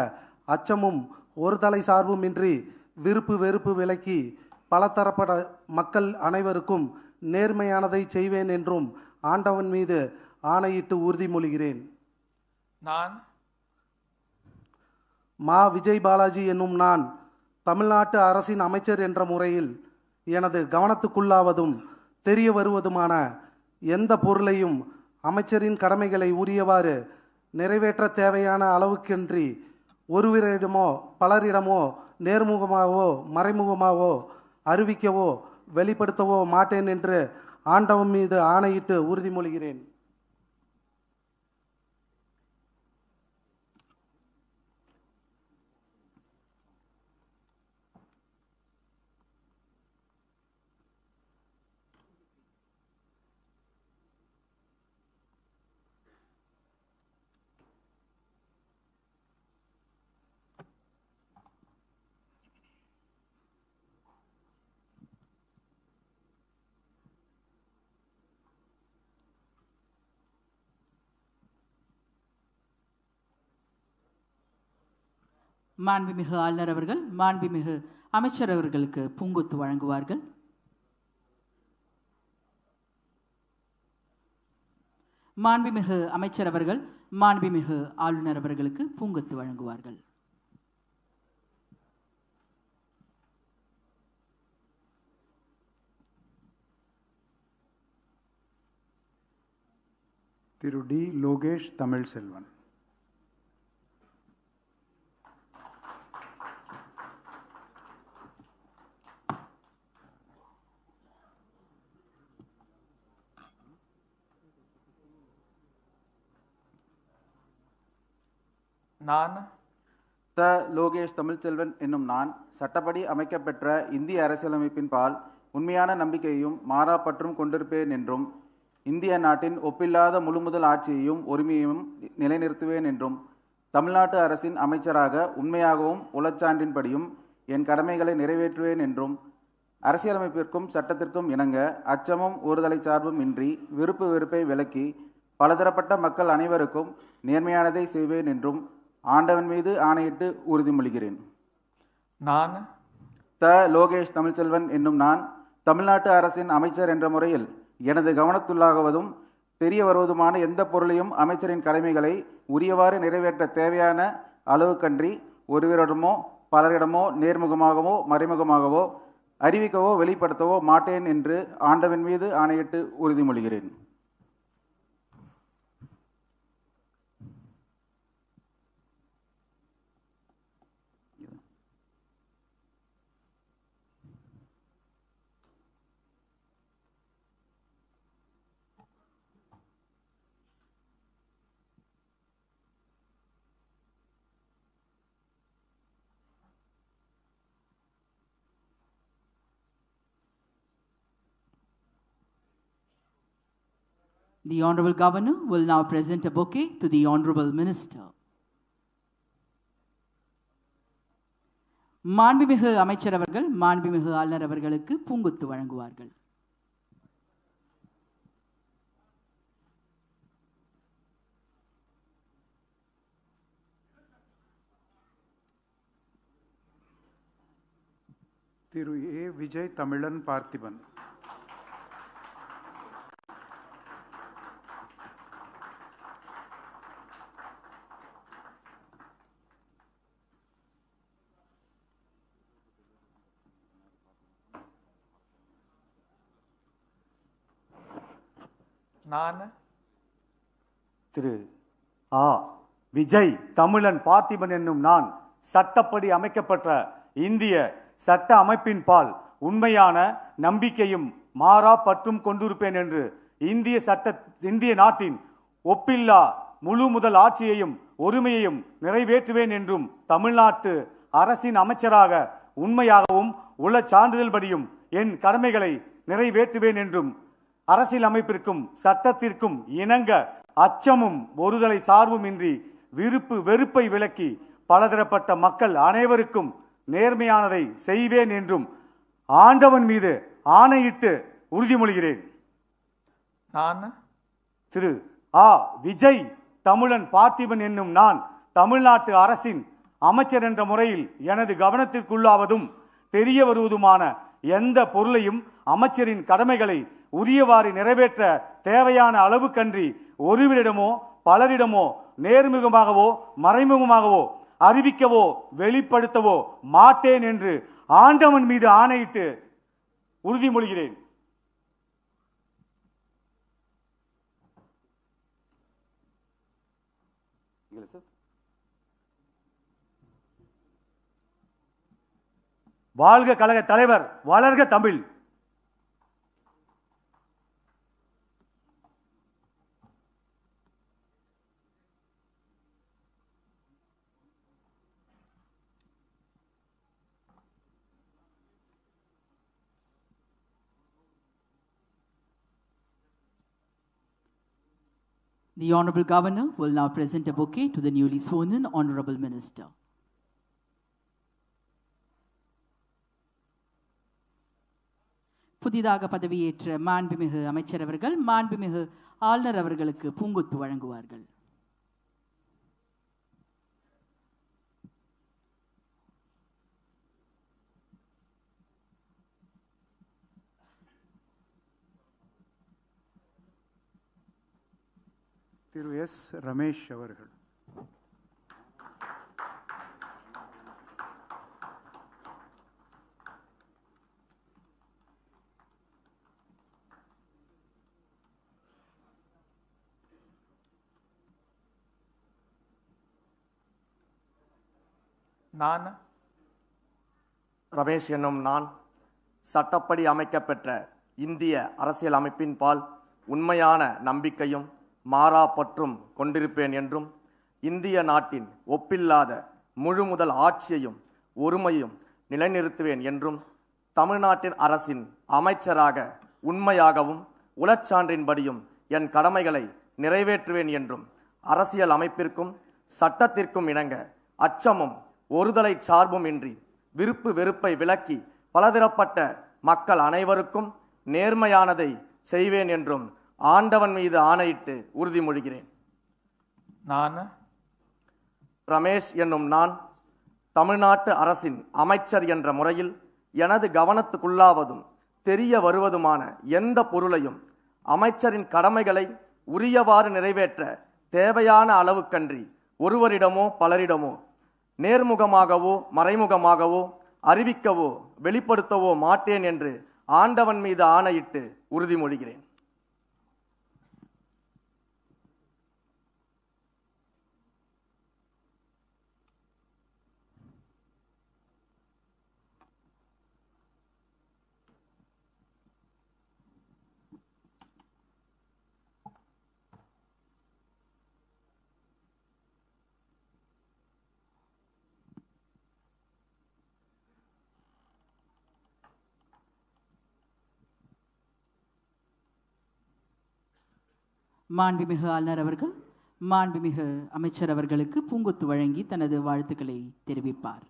அச்சமும் ஒரு தலை சார்புமின்றி விருப்பு வெறுப்பு விலக்கி பலதரப்பட்ட மக்கள் அனைவருக்கும் நேர்மையானதை செய்வேன் என்றும் ஆண்டவன் மீது ஆணையிட்டு உறுதிமொழிகிறேன். நான் மா விஜய் பாலாஜி என்னும் நான் தமிழ்நாட்டு அரசின் அமைச்சர் என்ற முறையில் எனது கவனத்துக்குள்ளாவதும் தெரிய வருவதுமான எந்த பொருளையும் அமைச்சரின் கடமைகளை உரியவாறு நிறைவேற்ற தேவையான அளவுக்கின்றி ஒருவரிடமோ பலரிடமோ நேர்முகமாகவோ மறைமுகமாகவோ அறிவிக்கவோ வெளிப்படுத்தவோ மாட்டேன் என்று ஆண்டவன் மீது ஆணையிட்டு உறுதிமொழிகிறேன். மாண்புமிகு ஆளுநர் அவர்கள் மாண்புமிகு அமைச்சர் அவர்களுக்கு பூங்கொத்து வழங்குவார்கள். மாண்புமிகு அமைச்சர் அவர்கள் மாண்புமிகு ஆளுநர் அவர்களுக்கு பூங்கொத்து வழங்குவார்கள். திரு டி லோகேஷ் தமிழ் செல்வன். நான் த லோகேஷ் தமிழ்ச்செல்வன் என்னும் நான் சட்டப்படி அமைக்கப்பெற்ற இந்திய அரசியலமைப்பின் பால் உண்மையான நம்பிக்கையும் மாறாப்பற்றும் கொண்டிருப்பேன் என்றும் இந்திய நாட்டின் ஒப்பில்லாத முழுமுதல் ஆட்சியையும் உரிமையையும் நிலைநிறுத்துவேன் என்றும் தமிழ்நாட்டு அரசின் அமைச்சராக உண்மையாகவும் உளச்சான்றின்படியும் என் கடமைகளை நிறைவேற்றுவேன் என்றும் அரசியலமைப்பிற்கும் சட்டத்திற்கும் இணங்க அச்சமும் ஒருதலை சார்பும் இன்றி விருப்பு வெறுப்பை விலக்கி பலதரப்பட்ட மக்கள் அனைவருக்கும் நேர்மையானதை செய்வேன் என்றும் ஆண்டவன் மீது ஆணையிட்டு உறுதிமொழிகிறேன். நான் த லோகேஷ் தமிழ்ச்செல்வன் என்னும் நான் தமிழ்நாட்டு அரசின் அமைச்சர் என்ற முறையில் எனது கவனத்துள்ளாகுவதும் தெரிய வருவதுமான எந்த பொருளையும் அமைச்சரின் கடமைகளை உரியவாறு நிறைவேற்ற தேவையான அளவுக்கன்றி ஒருவரிடமோ பலரிடமோ நேர்முகமாகவோ மறைமுகமாகவோ அறிவிக்கவோ வெளிப்படுத்தவோ மாட்டேன் என்று ஆண்டவன் மீது ஆணையிட்டு உறுதிமொழிகிறேன். The Honorable Governor will now present a bouquet to the Honorable Minister. மாண்புமிகு அமைச்சர் அவர்கள் மாண்புமிகு ஆளுநர் அவர்களுக்கு பூங்கொத்து வழங்குவார்கள். திரு ஏ விஜய் தமிழன் பார்த்திபன். நான் திரு ஆ விஜய் தமிழன் பார்த்திபன் என்னும் நான் சட்டப்படி அமைக்கப்பட்ட இந்திய சட்ட அமைப்பின் பால் உண்மையான நம்பிக்கையும் மாறா பற்றும் கொண்டிருப்பேன் என்று இந்திய நாட்டின் ஒப்பில்லா முழு முதல் ஆட்சியையும் ஒருமையையும் நிறைவேற்றுவேன் என்றும் தமிழ்நாட்டு அரசின் அமைச்சராக உண்மையாகவும் உள்ள சான்றிதழ்படியும் என் கடமைகளை நிறைவேற்றுவேன் என்றும் அரசியல் அமைப்பிற்கும் சட்டத்திற்கும் இணங்க அச்சமும் ஒருதலை சார்பும் இன்றி விருப்பு வெறுப்பை விலக்கி பலதரப்பட்ட மக்கள் அனைவருக்கும் நேர்மையானதை செய்வேன் என்றும் ஆண்டவன் மீது ஆணையிட்டு உறுதிமொழிகிறேன். நான் திரு ஆ விஜய் தமிழன் பார்த்திபன் என்னும் நான் தமிழ்நாட்டு அரசின் அமைச்சர் என்ற முறையில் எனது கவனத்திற்குள்ளாவதும் தெரிய வருவதுமான எந்த பொருளையும் அமைச்சரின் கடமைகளை உரியவாறு நிறைவேற்ற தேவையான அளவுக்கன்றி ஒருவரிடமோ பலரிடமோ நேர்முகமாகவோ மறைமுகமாகவோ அறிவிக்கவோ வெளிப்படுத்தவோ மாட்டேன் என்று ஆண்டவன் மீது ஆணையிட்டு உறுதிமொழிகிறேன். வாழ்க கழக தலைவர், வளர்க Tamil. The Honorable Governor will now present a bouquet to the newly sworn-in Honorable Minister. புதிதாக பதவியேற்ற மாண்புமிகு அமைச்சர் அவர்கள் மாண்புமிகு ஆளுநர் அவர்களுக்கு பூங்கொத்து வழங்குவார்கள். திரு எஸ் ரமேஷ் அவர்கள். நான் ரமேஷ் என்னும் நான் சட்டப்படி அமைக்கப்பெற்ற இந்திய அரசியல் அமைப்பின் பால் உண்மையான நம்பிக்கையும் மாறா பற்றும் கொண்டிருப்பேன் என்றும் இந்திய நாட்டின் ஒப்பில்லாத முழு முதல் ஆட்சியையும் ஒருமையும் நிலைநிறுத்துவேன் என்றும் தமிழ்நாட்டின் அரசின் அமைச்சராக உண்மையாகவும் உளச்சான்றின்படியும் என் கடமைகளை நிறைவேற்றுவேன் என்றும் அரசியல் அமைப்பிற்கும் சட்டத்திற்கும் இணங்க அச்சமும் ஒருதலை சார்பும் இன்றி விருப்பு வெறுப்பை விலக்கி பலதரப்பட்ட மக்கள் அனைவருக்கும் நேர்மையானதை செய்வேன் என்றும் ஆண்டவன் மீது ஆணையிட்டு உறுதிமொழிகிறேன். நான் ரமேஷ் என்னும் நான் தமிழ்நாட்டு அரசின் அமைச்சர் என்ற முறையில் எனது கவனத்துக்குள்ளாவதும் தெரிய வருவதுமான எந்த பொருளையும் அமைச்சரின் கடமைகளை உரியவாறு நிறைவேற்ற தேவையான அளவுக்கன்றி ஒருவரிடமோ பலரிடமோ நேர்முகமாகவோ மறைமுகமாகவோ அறிவிக்கவோ வெளிப்படுத்தவோ மாட்டேன் என்று ஆண்டவன் மீது ஆணையிட்டு உறுதிமொழிகிறேன். மாண்புமிகு ஆளுநர் அவர்கள் மாண்புமிகு அமைச்சர் அவர்களுக்கு பூங்கொத்து வழங்கி தனது வாழ்த்துக்களை தெரிவிப்பார்.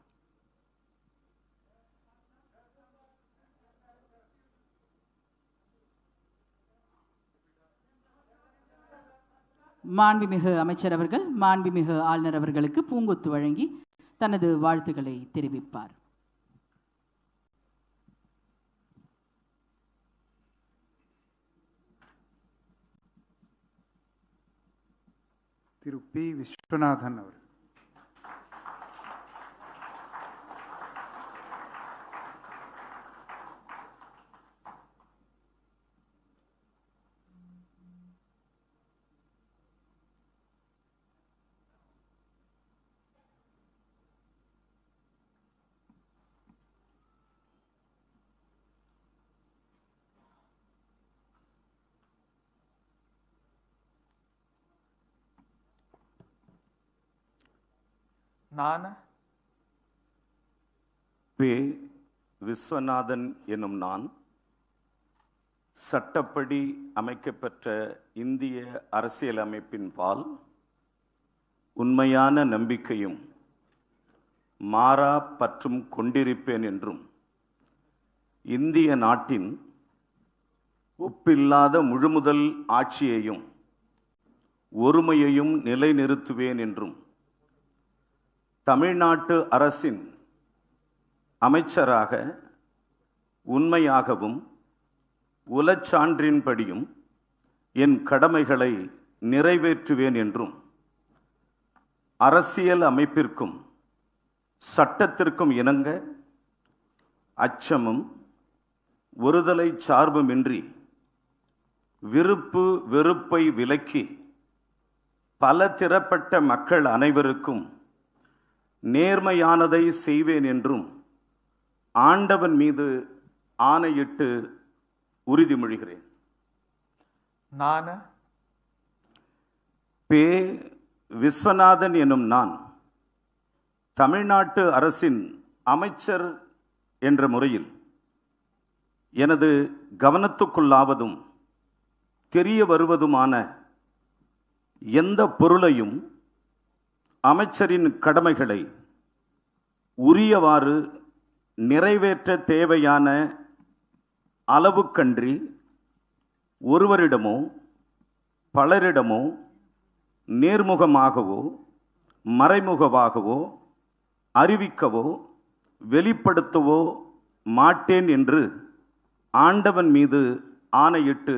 மாண்புமிகு அமைச்சர் அவர்கள் மாண்புமிகு ஆளுநர் அவர்களுக்கு பூங்கொத்து வழங்கி தனது வாழ்த்துக்களை தெரிவிப்பார். திரு பி. விஸ்வநாதன் அவர். நான் பே. விஸ்வநாதன் எனும் நான் சட்டப்படி அமைக்கப்பெற்ற இந்திய அரசியலமைப்பின் பால் உண்மையான நம்பிக்கையும் மாறா பற்றும் கொண்டிருப்பேன் என்றும் இந்திய நாட்டின் ஒப்பில்லாத முழுமுதல் ஆட்சியையும் ஒருமையையும் நிலைநிறுத்துவேன் என்றும் தமிழ்நாட்டு அரசின் அமைச்சராக உண்மையாகவும் உலச்சான்றின்படியும் என் கடமைகளை நிறைவேற்றுவேன் என்றும் அரசியல் அமைப்பிற்கும் சட்டத்திற்கும் இணங்க அச்சமும் ஒருதலை சார்புமின்றி விருப்பு வெறுப்பை விலக்கி பல திறப்பட்ட மக்கள் அனைவருக்கும் நேர்மையானதை செய்வேன் என்றும் ஆண்டவன் மீது ஆணையிட்டு உறுதிமொழிகிறேன். நான் பே. விஸ்வநாதன் எனும் நான் தமிழ்நாட்டு அரசின் அமைச்சர் என்ற முறையில் எனது கவனத்துக்குள்ளாவதும் தெரிய வருவதுமான எந்த பொருளையும் அமைச்சரின் கடமைகளை உரியவாறு நிறைவேற்ற தேவையான அளவுக்கன்றி ஒருவரிடமோ பலரிடமோ நேர்முகமாகவோ மறைமுகமாகவோ அறிவிக்கவோ வெளிப்படுத்தவோ மாட்டேன் என்று ஆண்டவன் மீது ஆணையிட்டு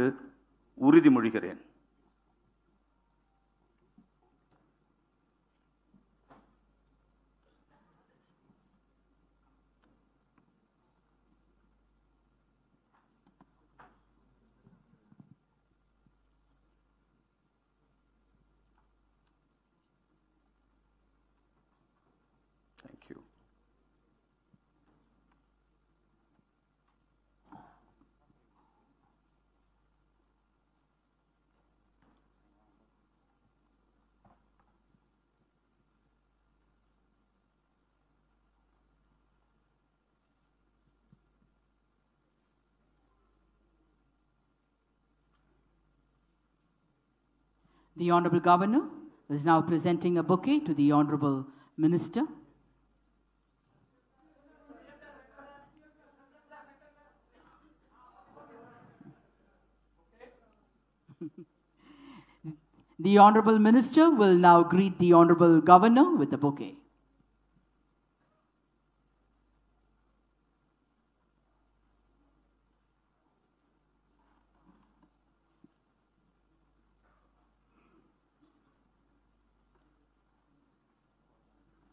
உறுதிமொழிகிறேன். Thank you. The Honorable Governor is now presenting a bouquet to the Honorable Minister. The Honorable Minister will now greet the Honorable Governor with a bouquet.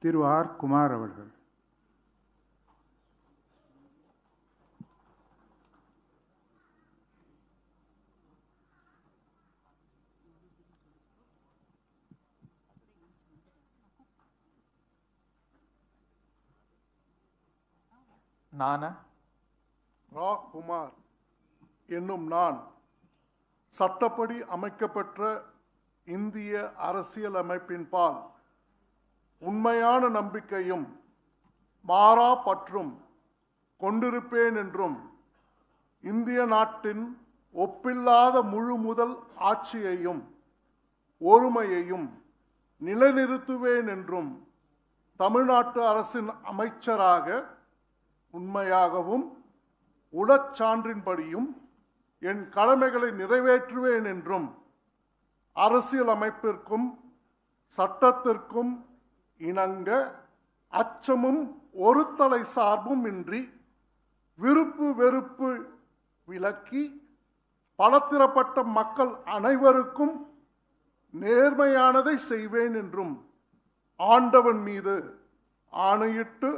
Thiru R. Kumar அவர்கள். நான் ரா. குமார் என்னும் நான் சட்டப்படி அமைக்கப்பெற்ற இந்திய அரசியலமைப்பின் பால் உண்மையான நம்பிக்கையும் மாறா பற்றும் கொண்டிருப்பேன் என்றும் இந்திய நாட்டின் ஒப்பில்லாத முழு முதல் ஆட்சியையும் ஒருமையையும் நிலைநிறுத்துவேன் என்றும் தமிழ்நாட்டு அரசின் அமைச்சராக உண்மையாகவும் உளச்சான்றின்படியும் என் கடமைகளை நிறைவேற்றுவேன் என்றும் அரசியல் அமைப்பிற்கும் சட்டத்திற்கும் இணங்க அச்சமும் ஒருதலை சார்பும் இன்றி விருப்பு வெறுப்பு விலக்கி பலதரப்பட்ட மக்கள் அனைவருக்கும் நேர்மையானதை செய்வேன் என்றும் ஆண்டவன் மீது ஆணையிட்டு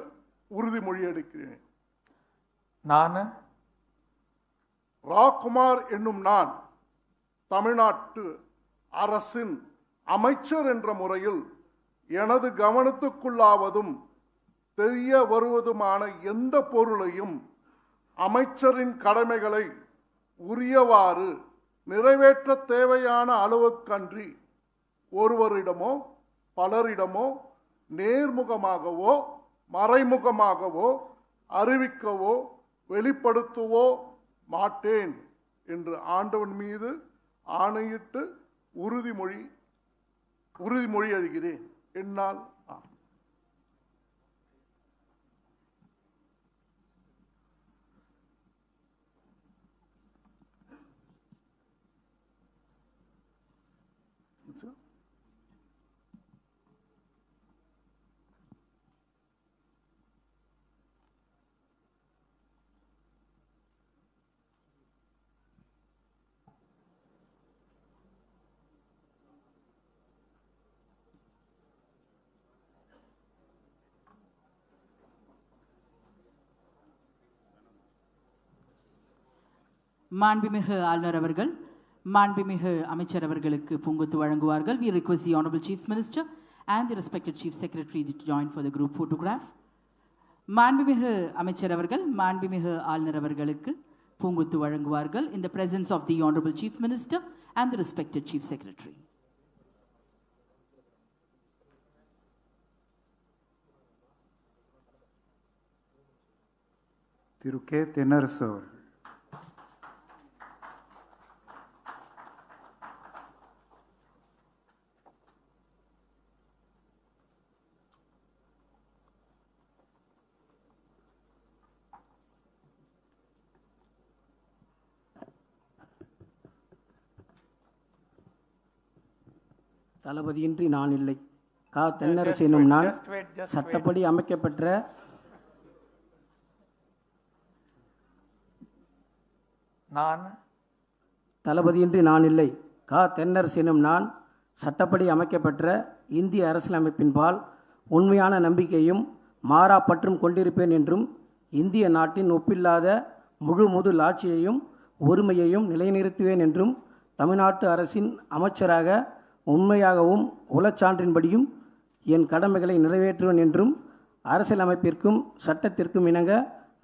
உறுதிமொழி எடுக்கிறேன். நான் ராகுமார் என்னும் நான் தமிழ்நாட்டு அரசின் அமைச்சர் என்ற முறையில் எனது கவனத்துக்குள்ளாவதும் தெரிய வருவதுமான எந்த பொருளையும் அமைச்சரின் கடமைகளை உரியவாறு நிறைவேற்ற தேவையான அளவுக்கன்றி ஒருவரிடமோ பலரிடமோ நேர்முகமாகவோ மறைமுகமாகவோ அறிவிக்கவோ வெளிப்படுத்தவோ மாட்டேன் என்று ஆண்டவன் மீது ஆணையிட்டு உறுதிமொழி அளிக்கிறேன். என்னால் மாண்புமிகு ஆளுநர் அவர்கள் மாண்புமிகு அமைச்சர் அவர்களுக்கு பூங்கொத்து வழங்குவார்கள். We request the Honorable Chief Minister and the respected Chief Secretary to join for the group photograph. மாண்புமிகு அமைச்சர் அவர்கள் மாண்புமிகு ஆளுநர் அவர்களுக்கு பூங்கொத்து வழங்குவார்கள் in the presence of the Honorable Chief Minister and the respected Chief Secretary. Thiru K Thennarasu அவர்கள். தளபதியின்றி நான் இல்லை. கா தென்னரசு எனும் நான் சட்டப்படி அமைக்கப்பெற்ற தளபதியின்றி நான் இல்லை. கா தென்னரசு எனும் நான் சட்டப்படி அமைக்கப்பெற்ற இந்திய அரசியலமைப்பின்பால் உண்மையான நம்பிக்கையும் மாறா பற்றும் கொண்டிருப்பேன் என்றும் இந்திய நாட்டின் ஒப்பில்லாத முழு முதல் ஆட்சியையும் ஒருமையையும் நிலைநிறுத்துவேன் என்றும் தமிழ்நாட்டு அரசின் அமைச்சராக உண்மையாகவும் உளச்சான்றின்படியும் என் கடமைகளை நிறைவேற்றுவேன் என்றும் அரசியலமைப்பிற்கும் சட்டத்திற்கும் இணங்க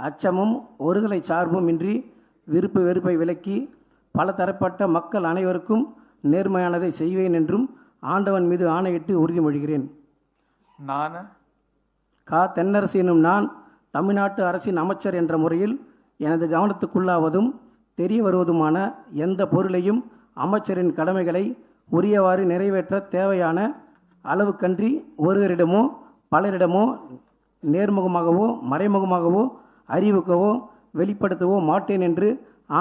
அச்சமும் ஒருதலை சார்பும் இன்றி விருப்பு வெறுப்பை விலக்கி பல தரப்பட்ட மக்கள் அனைவருக்கும் நேர்மையானதை செய்வேன் என்றும் ஆண்டவன் மீது ஆணையிட்டு உறுதிமொழிகிறேன். நான் கா தென்னரசு எனும் நான் தமிழ்நாட்டு அரசின் அமைச்சர் என்ற முறையில் எனது கவனத்துக்குள்ளாவதும் தெரிய வருவதுமான எந்த பொருளையும் அமைச்சரின் கடமைகளை உரியவாறு நிறைவேற்ற தேவையான அளவுக்கன்றி ஒருவரிடமோ பலரிடமோ நேர்முகமாகவோ மறைமுகமாகவோ அறிவிக்கவோ வெளிப்படுத்தவோ மாட்டேன் என்று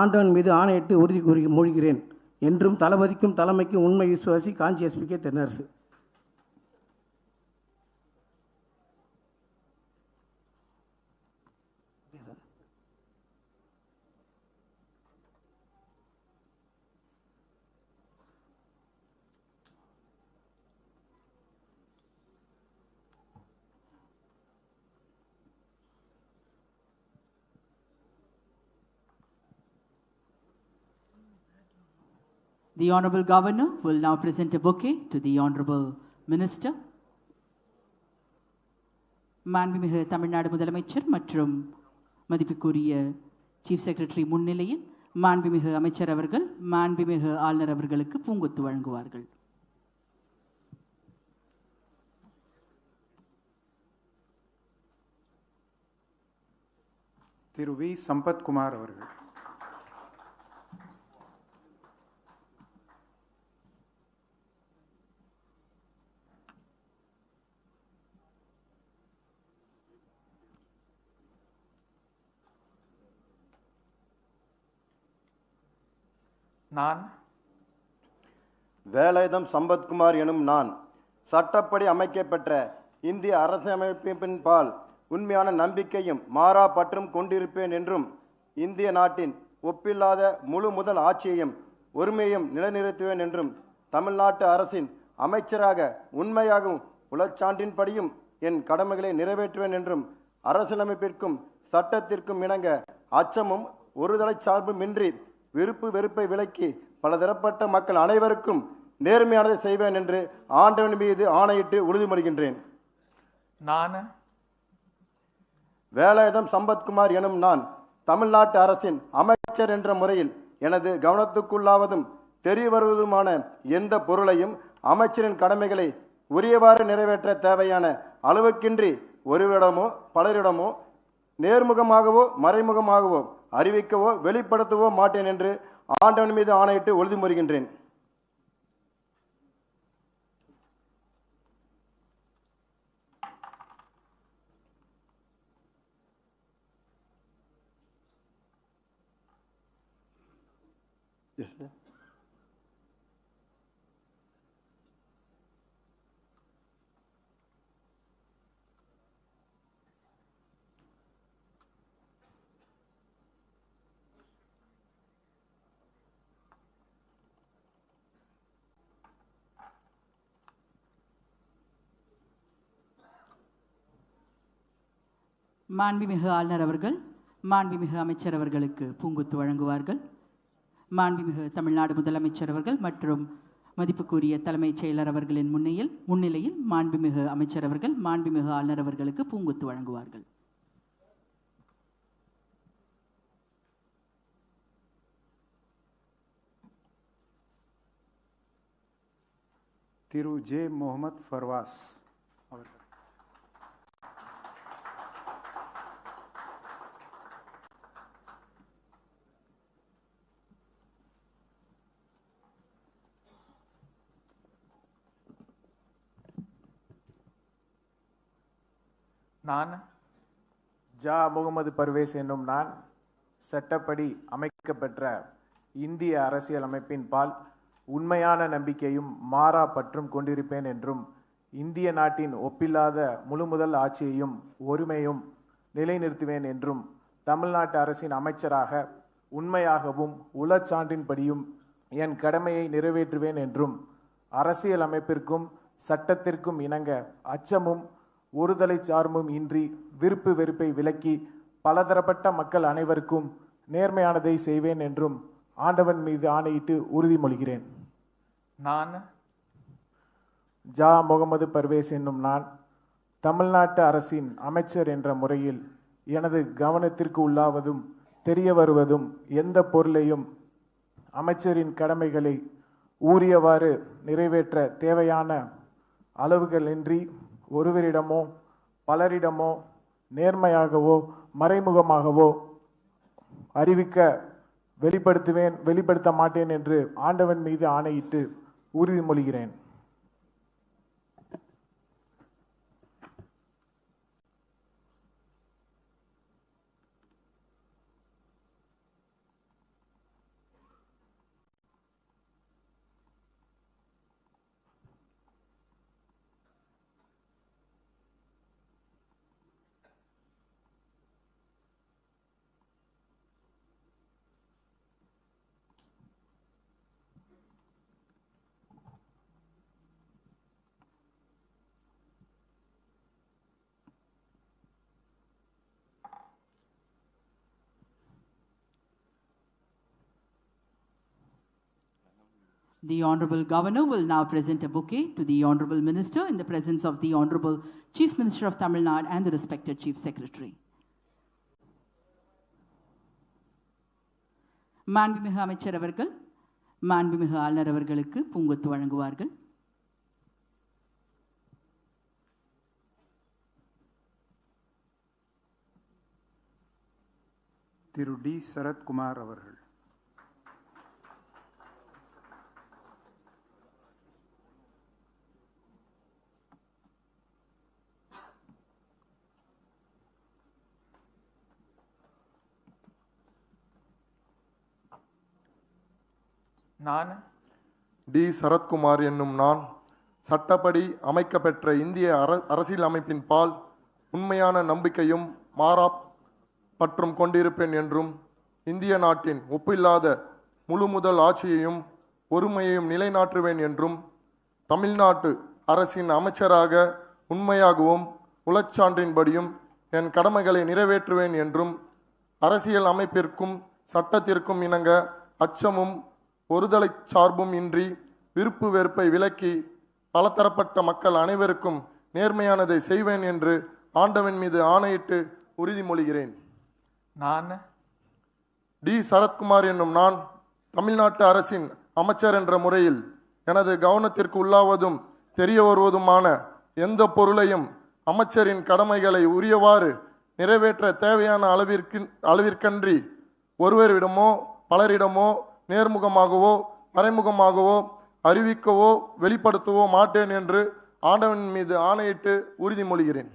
ஆண்டவன் மீது ஆணையிட்டு உறுதி மொழிகிறேன் என்றும் தளபதிக்கும் தலைமைக்கும் உண்மை விசுவாசி Kanchi SP Thennarasu. The Honorable Governor will now present a bouquet to the Honorable Minister. மாண்புமிகு தமிழ்நாடு முதலமைச்சர் மற்றும் மதிப்புக்குரிய சீஃப் செக்ரட்டரி முன்னிலையில் மாண்புமிகு அமைச்சர் அவர்கள் மாண்புமிகு ஆளுநர் அவர்களுக்கு பூங்கொத்து வழங்குவார்கள். திரு வி சம்பத்குமார் அவர்கள். நான் வேலாயுதம் சம்பத்குமார் எனும் நான் சட்டப்படி அமைக்கப்பெற்ற இந்திய அரசியலமைப்பின் பால் உண்மையான நம்பிக்கையும் மாறா பற்றும் கொண்டிருப்பேன் என்றும் இந்திய நாட்டின் ஒப்பில்லாத முழு முதல் ஆட்சியையும் ஒருமையையும் நிலைநிறுத்துவேன் என்றும் தமிழ்நாட்டு அரசின் அமைச்சராக உண்மையாகவும் உளச்சான்றின்படியும் என் கடமைகளை நிறைவேற்றுவேன் என்றும் அரசியலமைப்பிற்கும் சட்டத்திற்கும் இணங்க அச்சமும் ஒருதலை சார்புமின்றி விருப்பு வெறுப்பை விலக்கி பலதரப்பட்ட மக்கள் அனைவருக்கும் நேர்மையானதை செய்வேன் என்று ஆண்டவன் மீது ஆணையிட்டு உறுதிமொழிகின்றேன். நான் வேலாயுதம் சம்பத்குமார் எனும் நான் தமிழ்நாட்டு அரசின் அமைச்சர் என்ற முறையில் எனது கவனத்துக்குள்ளாவதும் தெரிய வருவதுமான எந்த பொருளையும் அமைச்சரின் கடமைகளை உரியவாறு நிறைவேற்ற தேவையான அளவுக்கின்றி ஒருவரிடமோ பலரிடமோ நேர்முகமாகவோ மறைமுகமாகவோ அறிவிக்கவோ வெளிப்படுத்தவோ மாட்டேன் என்று ஆண்டவன் மீது ஆணையிட்டு உறுதிமொழிகின்றேன். Yes, sir. மாண்புமிகு ஆளுநர் அவர்கள் மாண்புமிகு அமைச்சர் அவர்களுக்கு பூங்கொத்து வழங்குவார்கள். மாண்புமிகு தமிழ்நாடு முதலமைச்சர் அவர்கள் மற்றும் மதிப்புக்குரிய தலைமைச் செயலர் அவர்களின் முன்னிலையில் மாண்புமிகு அமைச்சர் அவர்கள் மாண்புமிகு ஆளுநர் அவர்களுக்கு பூங்கொத்து வழங்குவார்கள். திரு ஜே முகமது ஃபர்வாஸ் அவர்கள். நான் ஜா முகமது பர்வேஸ் என்னும் நான் சட்டப்படி அமைக்கப்பெற்ற இந்திய அரசியலமைப்பின் பால் உண்மையான நம்பிக்கையும் மாறா பற்றும் கொண்டிருப்பேன் என்றும் இந்திய நாட்டின் ஒப்பில்லாத முழுமுதல் ஆட்சியையும் ஒருமையும் நிலைநிறுத்துவேன் என்றும் தமிழ்நாட்டு அரசின் அமைச்சராக உண்மையாகவும் உளச்சான்றின்படியும் என் கடமையை நிறைவேற்றுவேன் என்றும் அரசியலமைப்பிற்கும் சட்டத்திற்கும் இணங்க அச்சமும் ஒருதலை சார்பும் இன்றி விருப்பு வெறுப்பை விலக்கி பலதரப்பட்ட மக்கள் அனைவருக்கும் நேர்மையானதை செய்வேன் என்றும் ஆண்டவன் மீது ஆணையிட்டு உறுதிமொழிகிறேன். நான் ஜா முகமது பர்வேஸ் என்னும் நான் தமிழ்நாட்டு அரசின் அமைச்சர் என்ற முறையில் எனது கவனத்திற்கு உள்ளாவதும் தெரிய வருவதும் எந்த பொருளையும் அமைச்சரின் கடமைகளை ஊறியவாறு நிறைவேற்ற தேவையான அளவுகளின்றி ஒருவரிடமோ பலரிடமோ நேர்மையாகவோ மறைமுகமாகவோ அறிவிக்க வெளிப்படுத்த மாட்டேன் என்று ஆண்டவன் மீது ஆணையிட்டு உறுதிமொழிகிறேன். The Honorable Governor will now present a bouquet to the Honorable Minister in the presence of the Honorable Chief Minister of Tamil Nadu and the respected Chief Secretary. மாண்புமிகு அமைச்சர் அவர்கள் மாண்புமிகு ஆளுநர் அவர்களுக்கு பூங்கொத்து வழங்குவார்கள். திரு டி சரத்குமார் அவர்கள். நான் டி சரத்குமார் என்னும் நான் சட்டப்படி அமைக்கப்பெற்ற இந்திய அரசியலமைப்பின் பால் உண்மையான நம்பிக்கையும் மாறா பற்றும் கொண்டிருப்பேன் என்றும் இந்திய நாட்டின் ஒப்பில்லாத முழுமுதல் ஆட்சியையும் ஒருமையையும் நிலைநாட்டுவேன் என்றும் தமிழ்நாட்டு அரசின் அமைச்சராக உண்மையாகவும் உளச்சான்றின்படியும் என் கடமைகளை நிறைவேற்றுவேன் என்றும் அரசியல் அமைப்பிற்கும் சட்டத்திற்கும் இணங்க அச்சமும் ஒருதலை சார்பும் இன்றி விருப்பு வெறுப்பை விலக்கி பலதரப்பட்ட மக்கள் அனைவருக்கும் நேர்மையானதை செய்வேன் என்று ஆண்டவன் மீது ஆணையிட்டு உறுதிமொழிகிறேன். நான் டி. சரத்குமார் என்னும் நான் தமிழ்நாட்டு அரசின் அமைச்சர் என்ற முறையில் எனது கவனத்திற்கு உள்ளாவதும் தெரிய வருவதுமான எந்த பொருளையும் அமைச்சரின் கடமைகளை உரியவாறு நிறைவேற்ற தேவையான அளவிற்கன்றி ஒருவரிடமோ பலரிடமோ நேர்முகமாகவோ மறைமுகமாகவோ அறிவிக்கவோ வெளிப்படுத்தவோ மாட்டேன் என்று ஆண்டவன் மீது ஆணையிட்டு உறுதிமொழிகிறேன்.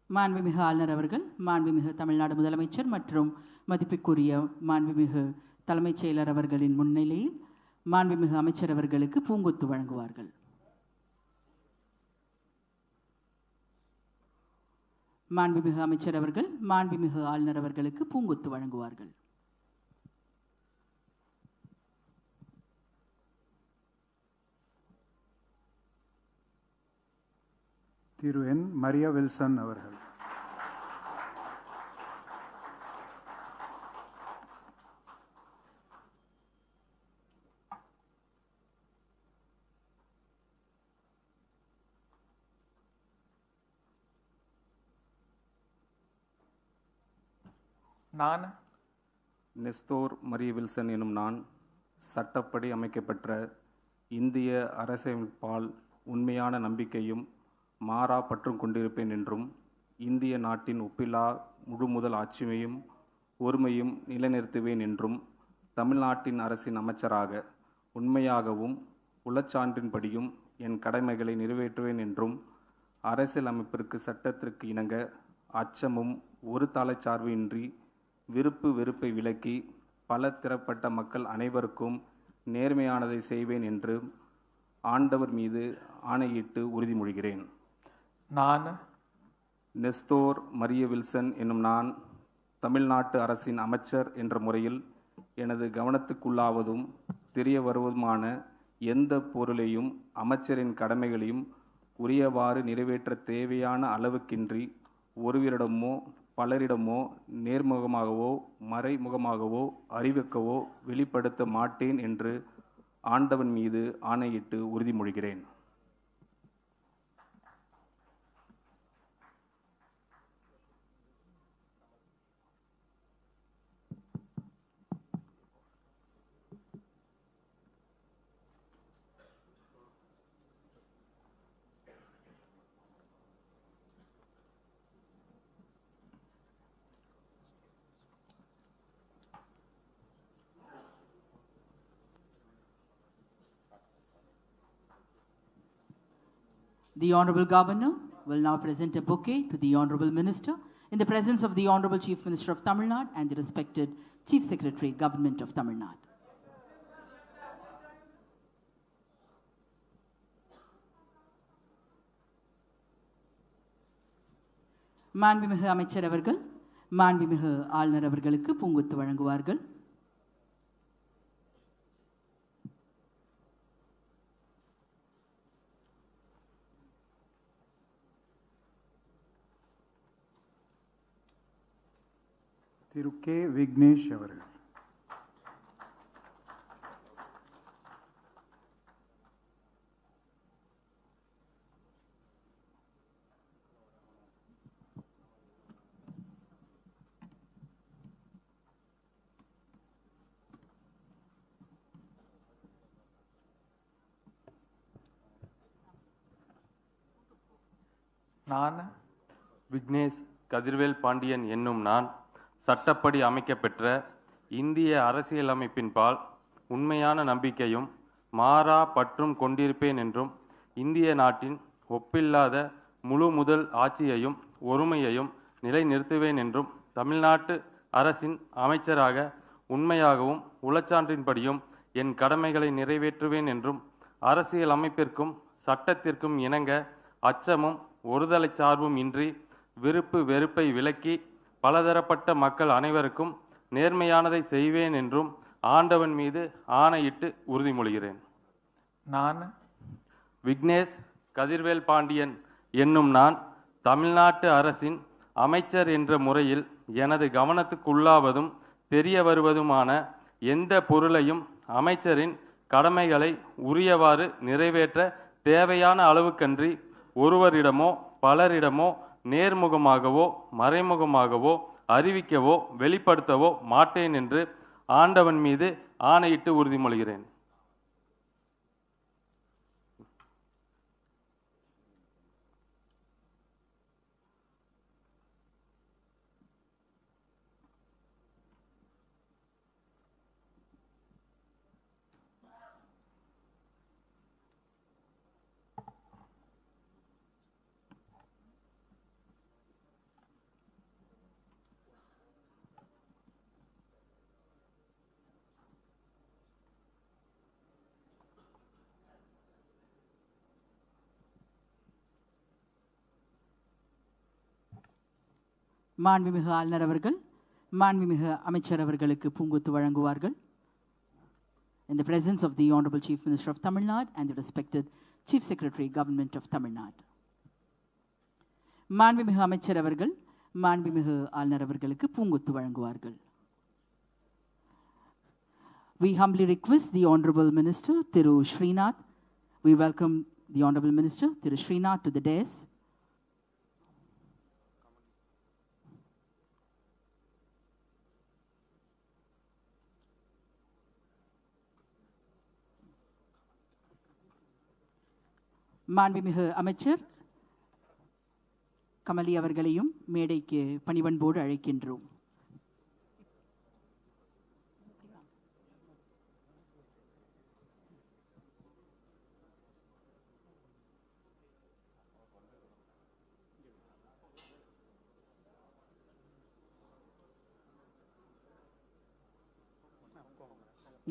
மாண்புமிகு ஆளுநர் அவர்கள், மாண்புமிகு தமிழ்நாடு முதலமைச்சர் மற்றும் மதிப்புக்குரிய மாண்புமிகு தலைமைச் செயலர் அவர்களின் முன்னிலையில் மாண்புமிகு அமைச்சர் அவர்களுக்கு பூங்கொத்து வழங்குவார்கள். மாண்புமிகு அமைச்சர் அவர்கள் மாண்புமிகு ஆளுநர் அவர்களுக்கு பூங்கொத்து வழங்குவார்கள். திரு என். மரியா வில்சன் அவர்கள். நான் நெஸ்தோர் மரிய வில்சன் எனும் நான் சட்டப்படி அமைக்கப்பெற்ற இந்திய அரசியலமைப்பால் உண்மையான நம்பிக்கையும் மாறா பற்றும் கொண்டிருப்பேன் என்றும் இந்திய நாட்டின் ஒப்பில்லா முழுமுதல் ஆட்சியையும் ஒருமையும் நிலைநிறுத்துவேன் என்றும் தமிழ்நாட்டின் அரசின் அமைச்சராக உண்மையாகவும் உளச்சான்றின்படியும் என் கடமைகளை நிறைவேற்றுவேன் என்றும் அரசியல் அமைப்பிற்கு சட்டத்திற்கு இணங்க அச்சமும் ஒரு தலைச்சார்பு இன்றி விருப்பு வெறுப்பை விலக்கி பல திறப்பட்ட மக்கள் அனைவருக்கும் நேர்மையானதை செய்வேன் என்று ஆண்டவர் மீது ஆணையிட்டு உறுதிமொழிகிறேன். நான் நெஸ்தோர் மரிய வில்சன் என்னும் நான் தமிழ்நாட்டு அரசின் அமைச்சர் என்ற முறையில் எனது கவனத்துக்குள்ளாவதும் தெரிய வருவதுமான எந்த பொருளையும் அமைச்சரின் கடமைகளையும் உரியவாறு நிறைவேற்ற தேவையான அளவுக்கின்றி ஒருவரிடமோ பலரிடமோ நேர்முகமாகவோ மறைமுகமாகவோ அறிவிக்கவோ வெளிப்படுத்த மாட்டேன் என்று ஆண்டவன் மீது ஆணையிட்டு உறுதிமொழிகிறேன். The Honorable Governor will now present a bouquet to the Honorable Minister in the presence of the Honorable Chief Minister of Tamil Nadu and the respected Chief Secretary, Government of Tamil Nadu. மாண்புமிகு அமைச்சர் அவர்கள் மாண்புமிகு ஆளுநர் அவர்களுக்கு பூங்கொத்து வழங்குவார்கள். திரு கே. விக்னேஷ் அவர்கள். நான் விக்னேஷ் கதிர்வேல் பாண்டியன் என்னும் நான் சட்டப்படி அமைக்கப்பெற்ற இந்திய அரசியலமைப்பின்பால் உண்மையான நம்பிக்கையும் மாறா பற்றும் கொண்டிருப்பேன் என்றும் இந்திய நாட்டின் ஒப்பில்லாத முழு முதல் ஆட்சியையும் ஒருமையையும் நிலைநிறுத்துவேன் என்றும் தமிழ்நாட்டு அரசின் அமைச்சராக உண்மையாகவும் உளச்சான்றின்படியும் என் கடமைகளை நிறைவேற்றுவேன் என்றும் அரசியல் அமைப்பிற்கும் சட்டத்திற்கும் இணங்க அச்சமும் ஒருதலை சார்பும் இன்றி விருப்பு வெறுப்பை விலக்கி பலதரப்பட்ட மக்கள் அனைவருக்கும் நேர்மையானதை செய்வேன் என்றும் ஆண்டவன் மீது ஆணையிட்டு உறுதிமொழிகிறேன். நான் விக்னேஷ் கதிர்வேல் பாண்டியன் என்னும் நான் தமிழ்நாட்டு அரசின் அமைச்சர் என்ற முறையில் எனது கவனத்துக்குள்ளாவதும் தெரிய வருவதுமான எந்த பொருளையும் அமைச்சரின் கடமைகளை உரியவாறு நிறைவேற்ற தேவையான அளவுக்கன்றி ஒருவரிடமோ பலரிடமோ நேர்முகமாகவோ மறைமுகமாகவோ அறிவிக்கவோ வெளிப்படுத்தவோ மாட்டேன் என்று ஆண்டவன் மீது ஆணையிட்டு உறுதிமொழிகிறேன். மாண்புமிகு ஆளுநர் அவர்கள் மாண்புமிகு அமைச்சர் அவர்களுக்கு பூங்கொத்து வழங்குவார்கள். In the presence of the Honorable Chief Minister of Tamil Nadu and the respected Chief Secretary, Government of Tamil Nadu. மாண்புமிகு அமைச்சர் அவர்கள் மாண்புமிகு ஆளுநர் அவர்களுக்கு பூங்கொத்து வழங்குவார்கள். We humbly request the Honorable Minister, Thiru Srinath. We welcome the Honorable Minister, Thiru Srinath, to the dais. மாண்புமிகு அமைச்சர் கமலி அவர்களையும் மேடைக்கு பணிவன்போடு அழைக்கின்றோம்.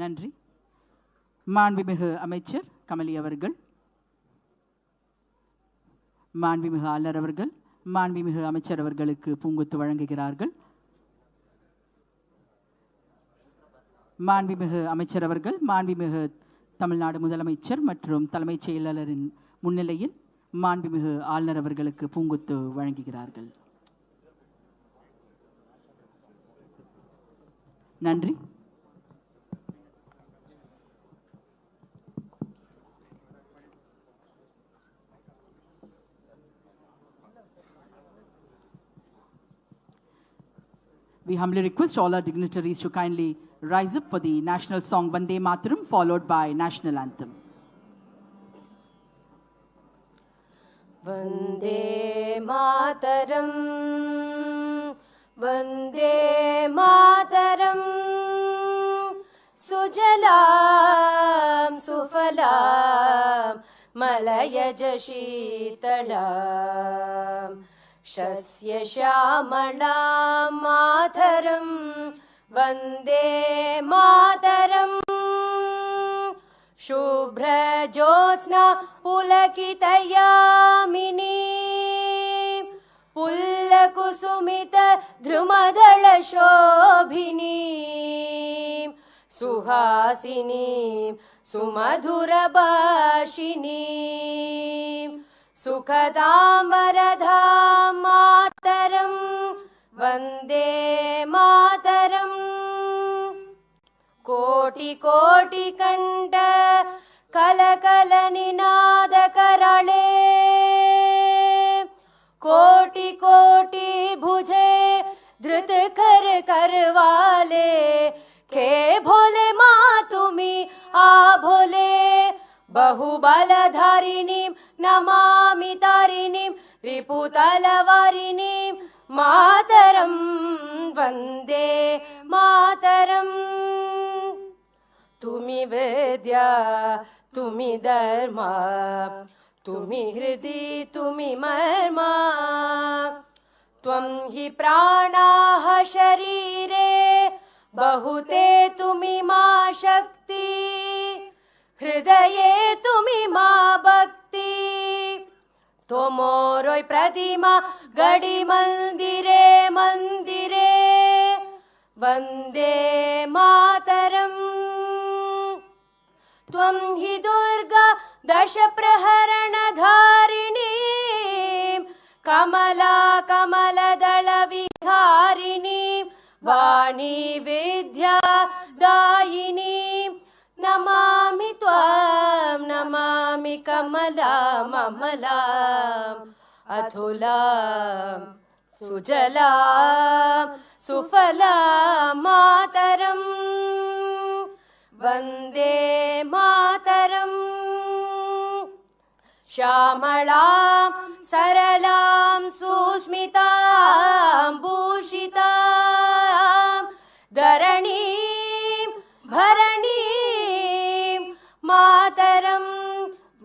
நன்றி. மாண்புமிகு அமைச்சர் கமலி அவர்கள், மாண்புமிகு ஆளுநர் அவர்கள் மாண்புமிகு அமைச்சர் அவர்களுக்கு பூங்கொத்து வழங்குகிறார்கள். மாண்புமிகு அமைச்சர் அவர்கள் மாண்புமிகு தமிழ்நாடு முதலமைச்சர் மற்றும் தலைமைச் செயலாளரின் முன்னிலையில் மாண்புமிகு ஆளுநர் அவர்களுக்கு பூங்கொத்து வழங்குகிறார்கள். நன்றி. We humbly request all our dignitaries to kindly rise up for the national song Vande Mataram, followed by national anthem. Vande Mataram, Vande Mataram, Sujalam Sufalam, Malayaj Sheetalam, Shasya Shamalam Mataram, Vande Mataram, Shubhra Jyotsna Pulakitayamini, Pullakusumita Dhrumadala Shobhini, Suhasini Sumadhura Bashini, Sukhadam Varadham Mataram, Vande Mataram, Koti Koti Kanta Kalakala Ninada Karale, Koti Koti Bhuje Dhrit Kar Karwale, Ke Bhole Ma Tumi A Bhole, Bahubaladharinim Namami Tarinim Riputalavarinim मातरं वन्दे मातरम् तुमि विद्या तुमि धर्म तुमि हृदि तुमि मर्म त्वं हि प्राणाः शरीरे बहुते तुमि मा शक्ति हृदये तुमि मा भक्ति तोमोरोय प्रतिमा गडी मंदिरे मंदिरे वन्दे मातरम् त्वं हि दुर्गा दश प्रहरणधारिणी कमला कमलदल विहारिणी वाणी विद्या दायिनी नमामि त्वां नमामि कमलाम् अमलाम् अथुलां सुजलां सुफलां मातरम् वन्दे मातरम् श्यामलां सरलां सुस्मितां भूषितां धरणीं भरणीं मातरं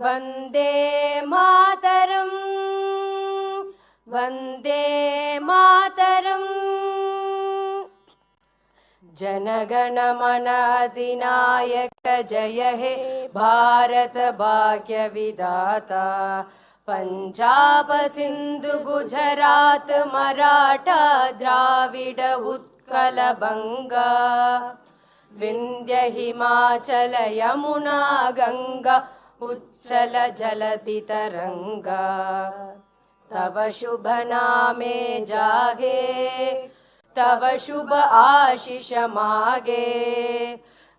वन्दे मातरम् वन्दे मातरम् जनगण मन अधिनायक जय हे भारत भाग्य विधाता पंजाब सिंधु गुजरात मराठा द्राविड उत्कल बंगा विंध्य हिमाचल यमुना गंगा उच्चल जलति तरंगा तव शुभ नामे जागे तव शुभ आशीष मागे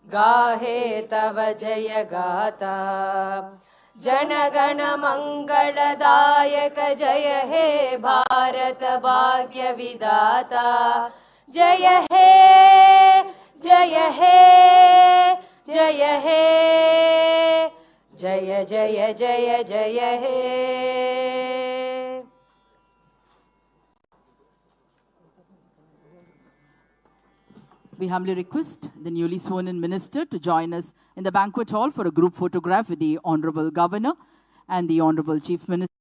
गाहे तव जय गाता जनगण मंगलदायक जय हे भारत भाग्य विधाता जय हे जय हे जय हे जय जय जय जय हे We humbly request the newly sworn in minister to join us in the banquet hall for a group photograph with the Honorable Governor and the Honorable Chief Minister.